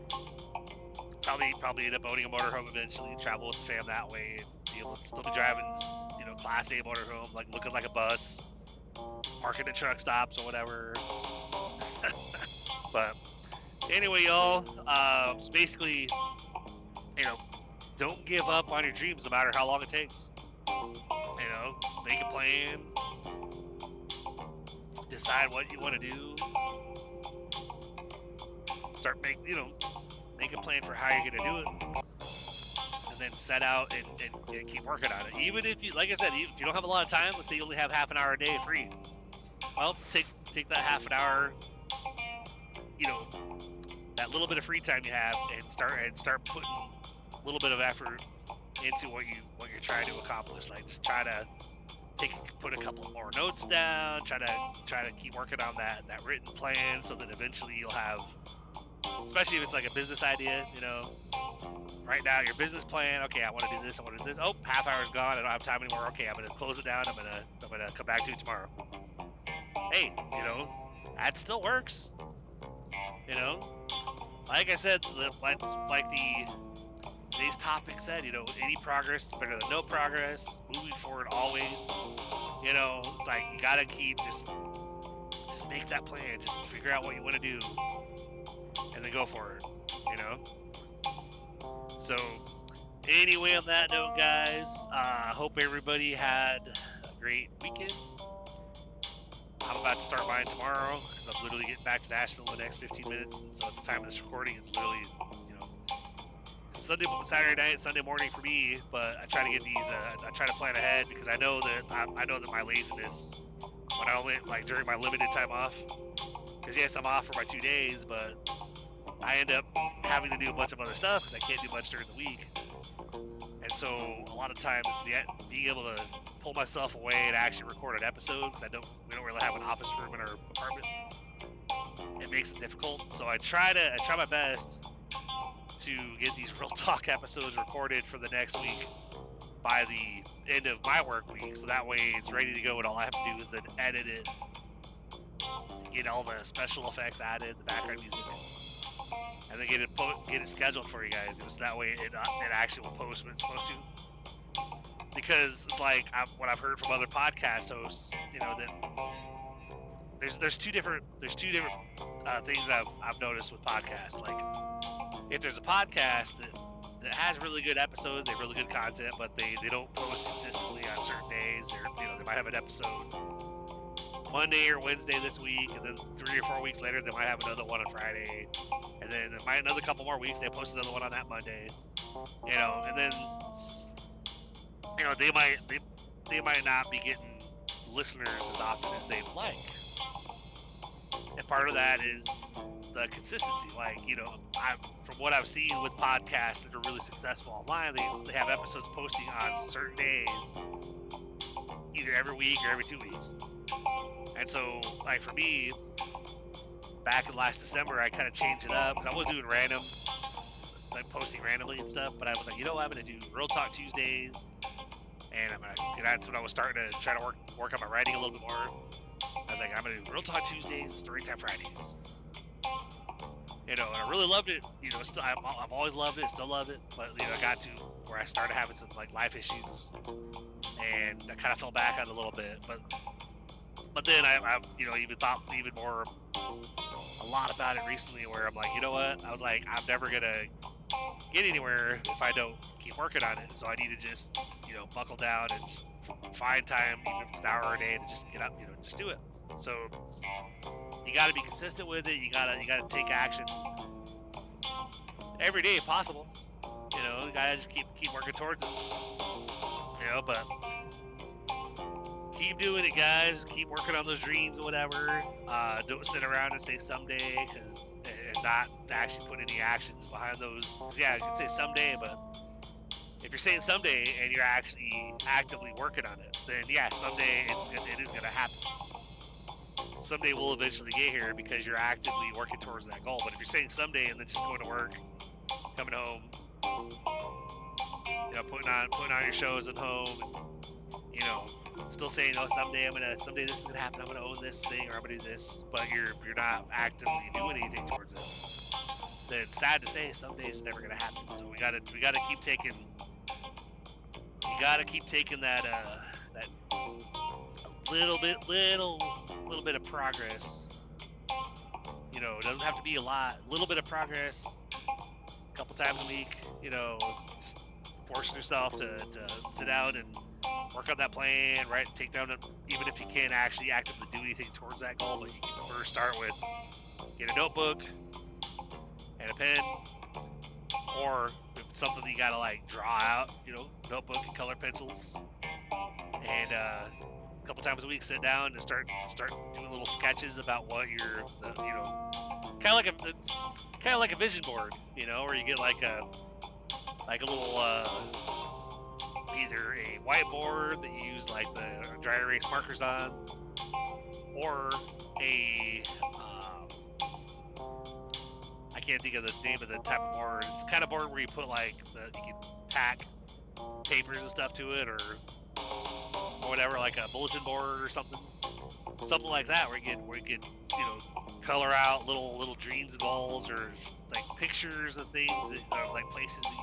probably end up owning a motorhome eventually, travel with the fam that way, and be able to still be driving, you know, Class A motorhome, like looking like a bus, parking at truck stops or whatever. But anyway, y'all, so basically, you know, don't give up on your dreams no matter how long it takes. You know, make a plan, decide what you want to do, make a plan for how you're going to do it, and then set out and keep working on it. Even if you, like I said, if you don't have a lot of time, let's say you only have half an hour a day free, well, take that half an hour, you know, that little bit of free time you have, and start putting a little bit of effort into what you're trying to accomplish. Like, just try to put a couple more notes down, try to keep working on that written plan, so that eventually you'll have, especially if it's like a business idea, you know, right now your business plan, okay, I want to do this, oh, half hour's gone, I don't have time anymore, okay, I'm gonna close it down, I'm gonna come back to it tomorrow. Hey, you know, that still works. You know, like I said, like today's topic said, you know, any progress is better than no progress. Moving forward always. You know, it's like you gotta keep just make that plan. Just figure out what you want to do, and then go for it. You know. So anyway, on that note, guys, hope everybody had a great weekend. I'm about to start mine tomorrow, because I'm literally getting back to Nashville in the next 15 minutes, and so at the time of this recording, it's literally, you know, Saturday night, Sunday morning for me. But I try to get these, I try to plan ahead, because I know that my laziness, when I only, like, during my limited time off, because yes, I'm off for my 2 days, but I end up having to do a bunch of other stuff because I can't do much during the week. And so a lot of times, being able to pull myself away and actually record an episode, because we don't really have an office room in our apartment, it makes it difficult. So I try my best to get these Real Talk episodes recorded for the next week by the end of my work week, so that way it's ready to go, and all I have to do is then edit it, get all the special effects added, the background music, and then get it scheduled for you guys. So that way it actually will post when it's supposed to. Because it's like what I've heard from other podcast hosts, that there's two different things I've noticed with podcasts. Like, if there's a podcast that has really good episodes, they have really good content, but they don't post consistently on certain days. They might have an episode Monday or Wednesday this week, and then 3 or 4 weeks later they might have another one on Friday, and then another couple more weeks they post another one on that Monday, and then they might not be getting listeners as often as they'd like. And part of that is the consistency. Like, from what I've seen with podcasts that are really successful online, they have episodes posting on certain days, either every week or every 2 weeks. And so, like, for me, back in last December, I kind of changed it up, because I was doing random, like posting randomly and stuff, but I was like, you know what, I'm going to do Real Talk Tuesdays, and that's when I was starting to try to work on my writing a little bit more. I was like, I'm going to do Real Talk Tuesdays and Storytime Fridays. And I really loved it. I've always loved it, still love it. But, I got to where I started having some, like, life issues. And I kind of fell back on it a little bit. But then I even thought even more a lot about it recently, where I'm like, you know what? I was like, I'm never going to get anywhere if I don't keep working on it. So I need to just, buckle down and just find time, even if it's an hour a day, to just get up, just do it. So you got to be consistent with it. You gotta take action every day if possible. You gotta just keep working towards it. But keep doing it, guys. Keep working on those dreams or whatever. Don't sit around and say someday, and not actually put any actions behind those. 'Cause, yeah, you can say someday, but if you're saying someday and you're actually actively working on it, then yeah, someday it is gonna happen. Someday we'll eventually get here because you're actively working towards that goal. But if you're saying someday and then just going to work, coming home, putting on your shows at home, and, still saying, oh, someday this is gonna happen, I'm gonna own this thing, or I'm gonna do this, but you're not actively doing anything towards it, then sad to say, someday it's never gonna happen. So we gotta keep taking. You gotta keep taking that little bit of progress. It doesn't have to be a lot. A little bit of progress, a couple times a week. Just forcing yourself to sit down and work on that plan, right? Take down even if you can't actually actively do anything towards that goal, but you can first start with get a notebook and a pen, or if it's something that you gotta like draw out, notebook and color pencils, and a couple times a week sit down and start doing little sketches about what you're, kind of like a vision board, where you get like a little either a whiteboard that you use like the dry erase markers on, or a I can't think of the name of the type of board. It's the kind of board where you put like you can tack papers and stuff to it, or whatever, like a bulletin board or something like that, where you can color out little dreams and goals, or like pictures of things that are like places that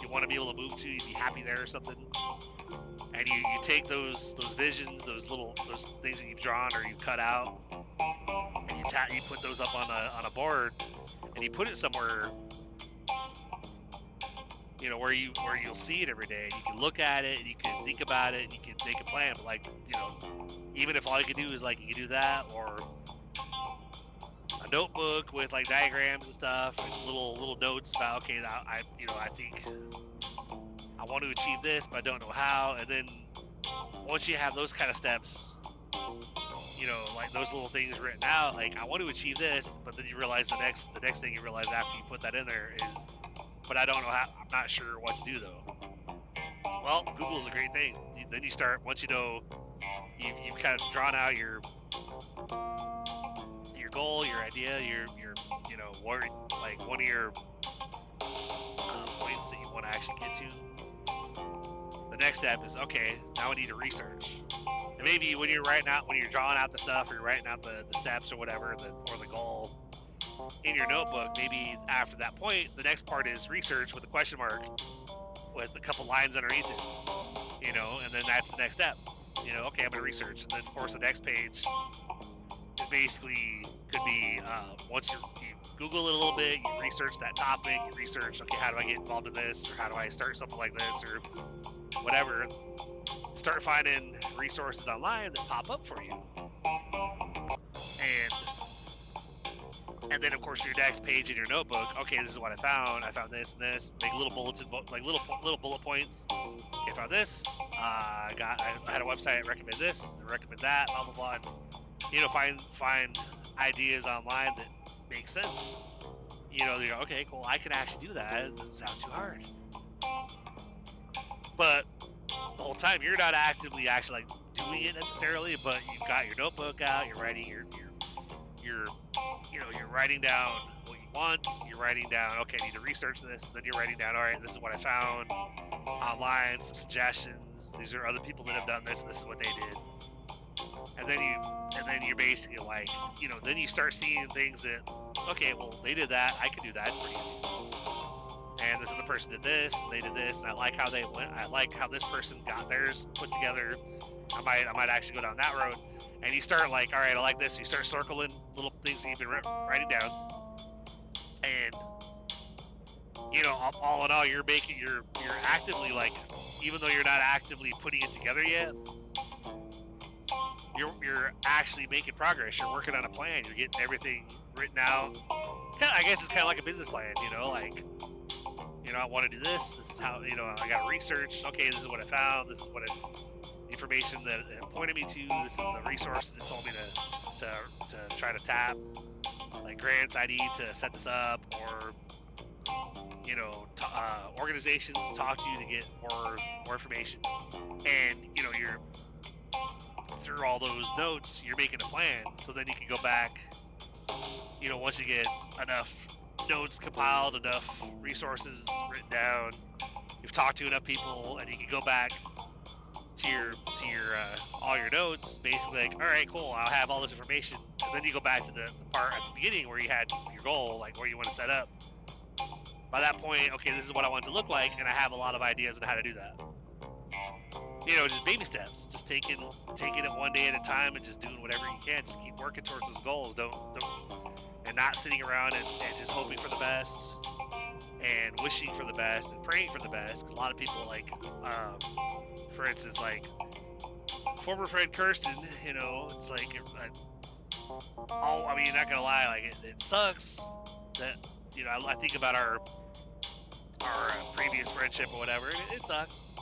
you want to be able to move to, you'd be happy there or something, and you take those visions, those things that you've drawn or you've cut out, and you put those up on a board, and you put it somewhere where you'll see it every day, and you can look at it, and you can think about it, and you can make a plan. But like, even if all you can do is like, you can do that, or a notebook with like diagrams and stuff, and little notes about, okay, I think I want to achieve this, but I don't know how. And then once you have those kind of steps, you know, like those little things written out, like I want to achieve this, but then you realize the next thing you realize after you put that in there is, but I don't know how, I'm not sure what to do though. Well, Google's a great thing. Then you start, once you know, you've kind of drawn out your goal, your idea, your you know, like one of your points that you want to actually get to. The next step is, okay, now I need to research. And maybe when you're drawing out the stuff, or you're writing out the steps or whatever, or the goal in your notebook, maybe after that point, the next part is research with a question mark with a couple lines underneath it, you know, and then that's the next step. You know, okay, I'm going to research. And then, of course, the next page is basically, could be, once you Google it a little bit, you research that topic, you research, okay, how do I get involved in this, or how do I start something like this, or whatever. Start finding resources online that pop up for you. And then, of course, your next page in your notebook, okay, this is what I found. I found this and this. Make little bullets, like little bullet points. Okay, I found this. I had a website that recommended this, recommend that, blah, blah, blah. And, you know, find ideas online that make sense. You know, okay, cool, I can actually do that. It doesn't sound too hard. But the whole time, you're not actively actually like doing it necessarily, but you've got your notebook out, you're writing you're writing down what you want, you're writing down, okay, I need to research this, and then you're writing down, all right, this is what I found online, some suggestions, these are other people that have done this, and this is what they did. And then you're basically like, you know, then you start seeing things that, okay, well, they did that, I can do that, it's pretty easy. And this other person did this, and they did this, and I like how they went, I like how this person got theirs put together. I might actually go down that road. And you start like, all right, I like this. You start circling little things that you've been writing down. And, you know, all in all, you're actively, like, even though you're not actively putting it together yet, you're actually making progress. You're working on a plan. You're getting everything written out. I guess it's kind of like a business plan, you know, like, you know, I want to do this. This is how, you know, I got to research. Okay, this is what I found. This is what information that it pointed me to. This is the resources it told me to try to tap, like grants I need to set this up, or, you know, organizations to talk to you to get more information. And, you know, you're through all those notes, you're making a plan. So then you can go back, you know, once you get enough notes compiled, enough resources written down, you've talked to enough people, and you can go back to your all your notes, basically like, all right, cool, I'll have all this information, and then you go back to the part at the beginning where you had your goal, like where you want to set up. By that point, okay, this is what I want it to look like, and I have a lot of ideas on how to do that. You know, just baby steps, just taking it one day at a time, and just doing whatever you can. Just keep working towards those goals. Don't and not sitting around and just hoping for the best and wishing for the best and praying for the best. Because a lot of people, like, for instance, like former friend Kirsten, you know, it's like, I mean, not gonna lie, like it sucks that, you know, I think about our previous friendship or whatever. It sucks,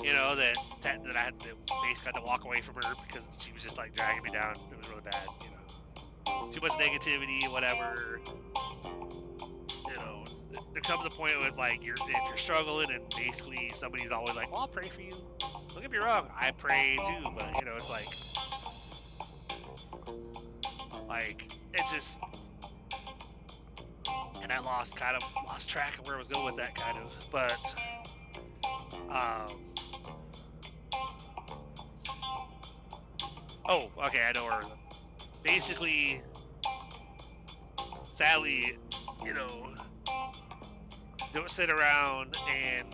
you know, that I had to basically had to walk away from her because she was just like dragging me down. It was really bad, you know, too much negativity, whatever. You know, there comes a point with like if you're struggling and basically somebody's always like, well, I'll pray for you. Don't get me wrong, I pray too, but you know, it's like it's just, and I lost track of where I was going with that kind of, but oh, okay, I know where. Basically, sadly, you know, don't sit around and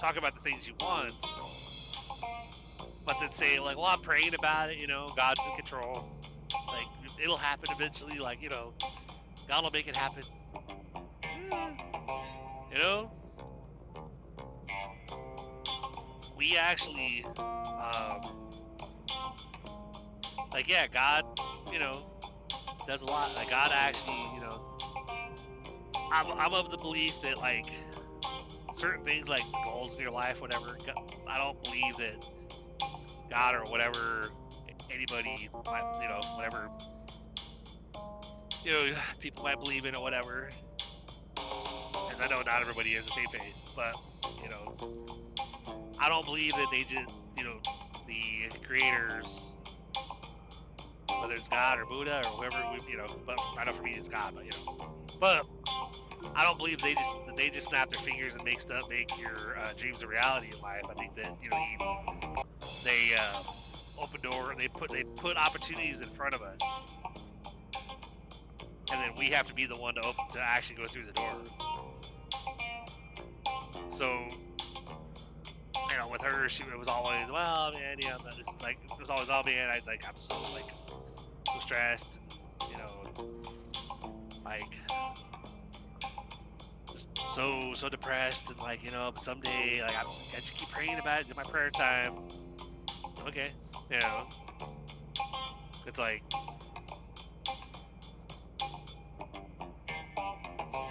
talk about the things you want, but then say like, well, I'm praying about it, you know, God's in control, like it'll happen eventually, like, you know, God will make it happen. You know, we actually, like, yeah, God, you know, does a lot. Like, God actually, you know, I'm of the belief that, like, certain things, like goals in your life, whatever, I don't believe that God or whatever anybody might, whatever, people might believe in or whatever. As I know not everybody is the same faith, but, I don't believe that they just, the creators, whether it's God or Buddha or whoever, but I know for me it's God, but I don't believe they just snap their fingers and make your dreams a reality in life. I think that, they open door, they put opportunities in front of us, and then we have to be the one to actually go through the door. So, with her, it was always, well, man, it's like, it was always, oh man, I'm so stressed, just so depressed, and but someday, I just keep praying about it in my prayer time. Okay, it's like, it's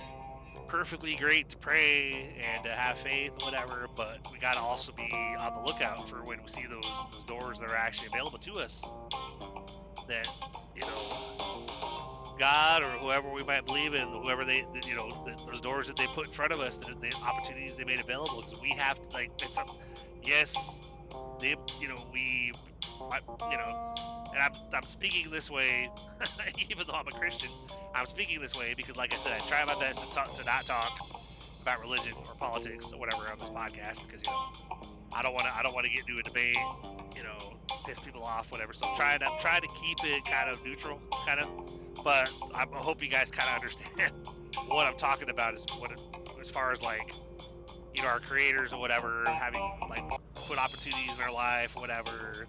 perfectly great to pray and to have faith or whatever, but we gotta also be on the lookout for when we see those doors that are actually available to us, that God or whoever we might believe in, whoever those doors that they put in front of us, the opportunities they made available, because we have to, yes, they, and I'm speaking this way, even though I'm a Christian, I'm speaking this way because, like I said, I try my best to not talk about religion or politics or whatever on this podcast, because I don't want to get into a debate, piss people off, whatever. So I'm trying to keep it kind of neutral, but I hope you guys kind of understand what I'm talking about as far as our creators or whatever having put opportunities in our life or whatever,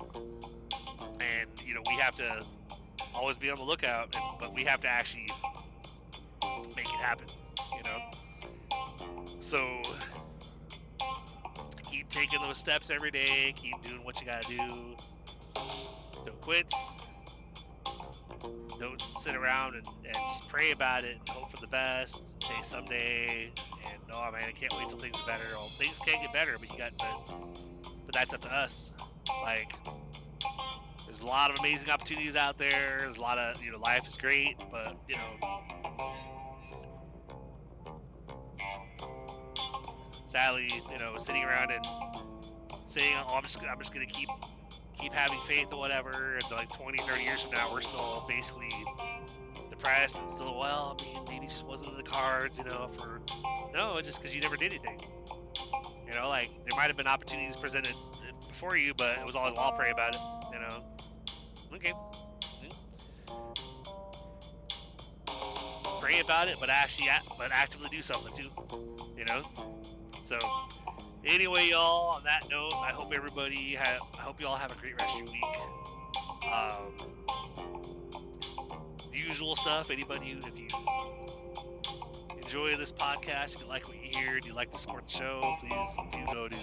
and we have to always be on the lookout, but we have to actually make it happen, so keep taking those steps every day, keep doing what you gotta do, don't quit, don't sit around and just pray about it and hope for the best, say someday, and oh man, I can't wait till things are better. Well, things can get better, but that's up to us. There's a lot of amazing opportunities out there. There's a lot of, life is great, but, sadly, sitting around and saying, oh, I'm just going to keep having faith or whatever, and 20, 30 years from now, we're still basically depressed and still, maybe it just wasn't in the cards, just because you never did anything. There might have been opportunities presented before you, but it was always, well, I'll pray about it, Okay. Pray about it, but actively do something too, So, anyway, y'all, on that note, I hope you all have a great rest of your week. The usual stuff, if you enjoy this podcast, if you like what you hear, and you like to support the show, please do go to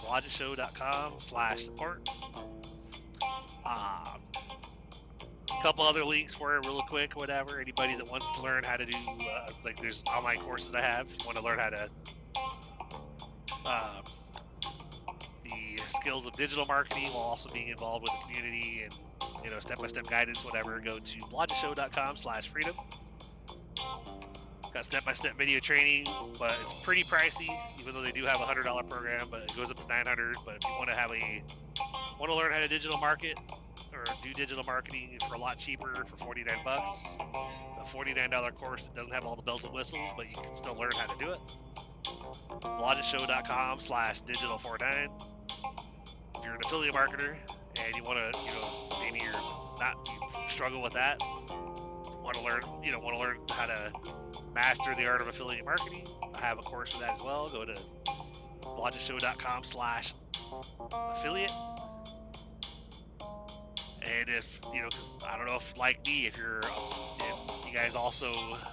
blodgeshow.com/support. A couple other links for it real quick, whatever. Anybody that wants to learn how to do, there's online courses I have. If you want to learn how to, the skills of digital marketing while also being involved with the community and, step-by-step guidance, whatever, go to blodgeshow.com/freedom. Got step-by-step video training, but it's pretty pricey, even though they do have a $100 program, but it goes up to $900. But if you want to learn how to digital market or do digital marketing for a lot cheaper, for $49, a $49 course that doesn't have all the bells and whistles, but you can still learn how to do it. blodgeshow.com/digital49. If you're an affiliate marketer and you want to, maybe you struggle with that, want to learn how to master the art of affiliate marketing, I have a course for that as well. Go to blodgeshow.com/affiliate. And if, because I don't know if, like me, if you guys also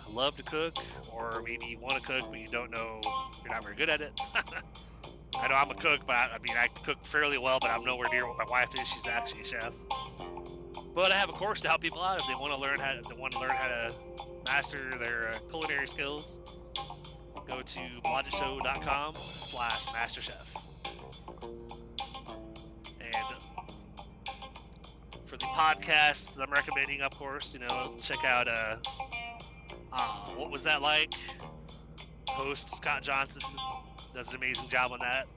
love to cook, or maybe you want to cook, but you don't know, you're not very good at it. I know I'm a cook, but I cook fairly well, but I'm nowhere near what my wife is. She's actually a chef. But I have a course to help people out if they want to learn how to master their culinary skills. Go to blodgeshow.com/masterchef. And for the podcasts I'm recommending, of course, check out What Was That Like? Host Scott Johnson does an amazing job on that.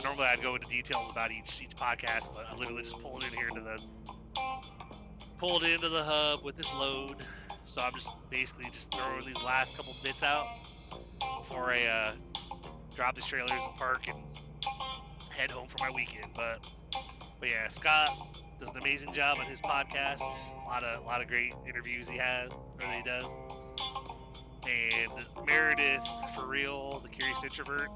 Normally I'd go into details about each podcast, but I literally just pulled it in here into the hub with this load. So I'm just basically just throwing these last couple bits out before I drop these trailers and park and head home for my weekend. But yeah, Scott does an amazing job on his podcast. A lot of great interviews he does. And Meredith, for real, the Curious Introvert,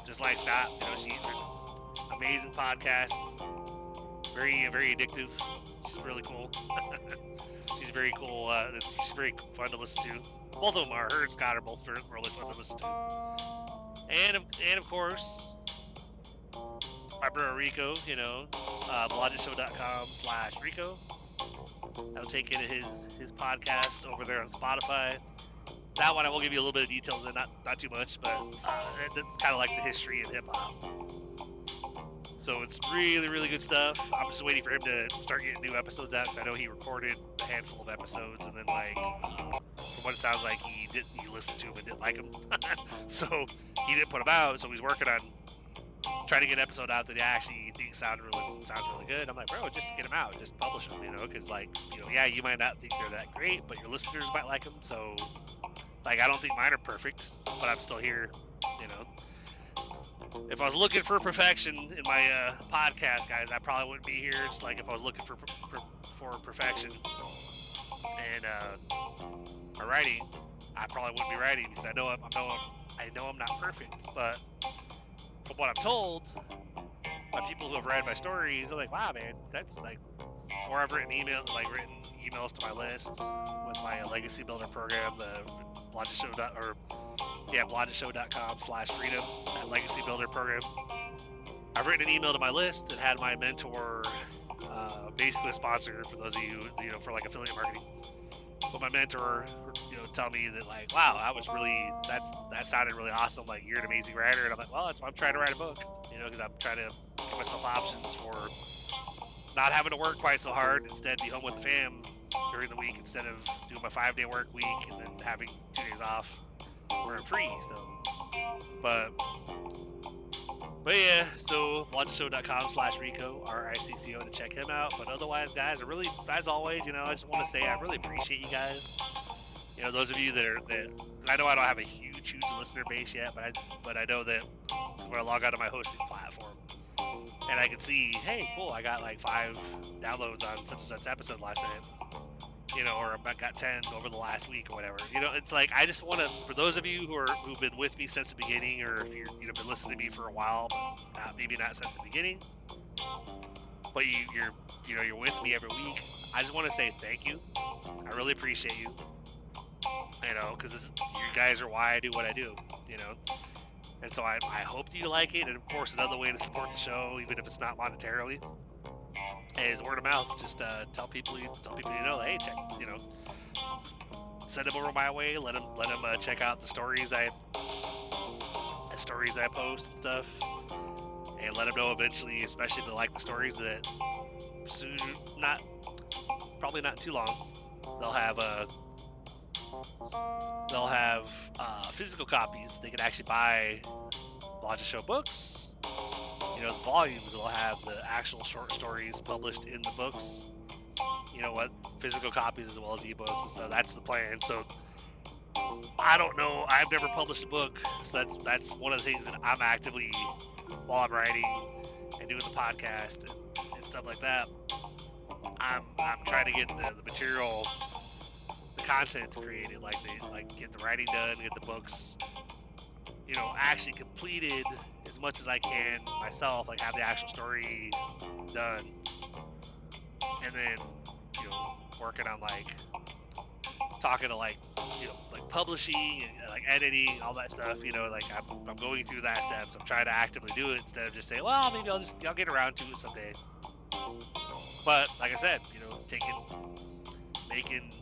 just like Scott, she's an amazing podcast, very addictive. She's really cool. She's very cool. She's very fun to listen to. Both of them are. Her and Scott are both really fun to listen to. And of course, my brother Rico, bloggishow.com/Rico. I'll take you to his podcast over there on Spotify. That one I will give you a little bit of details in, not too much, but it's kind of like the history of hip hop. So it's really, really good stuff. I'm just waiting for him to start getting new episodes out, because I know he recorded a handful of episodes, and then from what it sounds like, he listened to them and didn't like them, so he didn't put them out. So he's working on trying to get an episode out that he actually thinks sounds really good. I'm like, bro, just get them out, just publish them, because yeah, you might not think they're that great, but your listeners might like them. So I don't think mine are perfect, but I'm still here, If I was looking for perfection in my podcast, guys, I probably wouldn't be here. Just like if I was looking for perfection and my writing, I probably wouldn't be writing, because I know I'm not perfect. But from what I'm told by people who have read my stories, they're like, wow, man, that's or I've written emails to my list with my Legacy Builder program, the bloggishow.com/freedom, that Legacy Builder program. I've written an email to my list and had my mentor, basically a sponsor for those of you, for affiliate marketing. But my mentor, tell me that wow, that sounded really awesome. You're an amazing writer. And I'm like, well, that's why I'm trying to write a book, because I'm trying to give myself options for not having to work quite so hard, instead be home with the fam during the week, instead of doing my 5-day work week and then having 2 days off where I'm free. So, but yeah, so bloggishow.com/Rico, RICCO, to check him out. But otherwise, guys, I really, as always, I just want to say I really appreciate you guys. Those of you that I know I don't have a huge listener base yet, but I know that when I log out of my hosting platform and I can see, hey, cool, I got 5 downloads on such and such episode last night, or I got 10 over the last week or whatever. It's I just want to, for those of you who've been with me since the beginning, or if you've been listening to me for a while, but maybe not since the beginning, but you're with me every week, I just want to say thank you. I really appreciate you. Because you guys are why I do what I do, And so I hope that you like it. And of course, another way to support the show, even if it's not monetarily, is word of mouth. Just tell people you know, hey, check, send them over my way. Let them check out the stories I post and stuff, and let them know eventually, especially if they like the stories, that soon, probably not too long, they'll have physical copies. They can actually buy Blogger Show books. The volumes will have the actual short stories published in the books. Physical copies as well as ebooks, and so that's the plan. So I don't know. I've never published a book, so that's one of the things that I'm actively, while I'm writing and doing the podcast and stuff like that, I'm trying to get the material, the content created, get the writing done, get the books, actually completed as much as I can myself, have the actual story done, and then, working on talking to publishing and editing, all that stuff, I'm going through that steps. I'm trying to actively do it instead of just say, well, maybe I'll get around to it someday. But like I said, making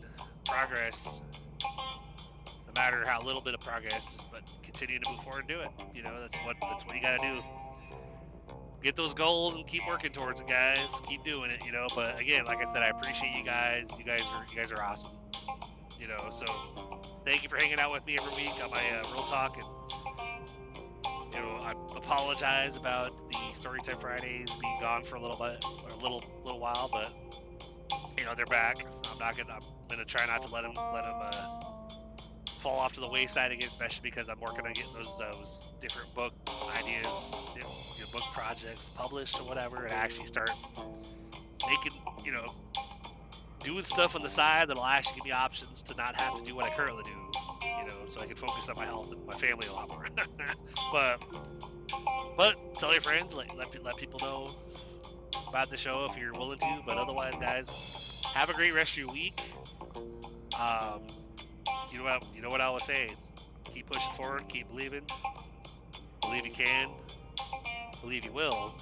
progress, no matter how little bit of progress, but continue to move forward and do it. That's what you gotta do. get those goals and keep working towards it, guys. Keep doing it, you know. But again, like I said, I appreciate you guys. You guys are awesome. You know, so thank you for hanging out with me every week on my Real Talk. And you know, I apologize about the Storytime Fridays being gone for a little bit, or a little while, but you know they're back. I'm gonna try not to let them fall off to the wayside again, especially because I'm working on getting those different book ideas, book projects published or whatever, and actually start making, you know, doing stuff on the side that'll actually give me options to not have to do what I currently do, you know, so I can focus on my health and my family a lot more. but tell your friends, let people know about the show if you're willing to. But otherwise, guys, have a great rest of your week. You know what I was saying. Keep pushing forward. Keep believing. Believe you can. Believe you will.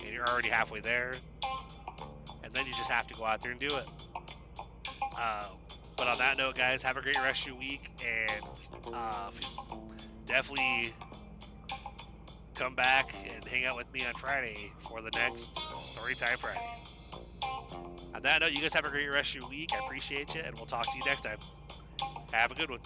And you're already halfway there. And then you just have to go out there and do it. But on that note, guys, have a great rest of your week, and definitely come back and hang out with me on Friday for the next Storytime Friday. On that note, you guys have a great rest of your week. I appreciate you, and we'll talk to you next time. Have a good one.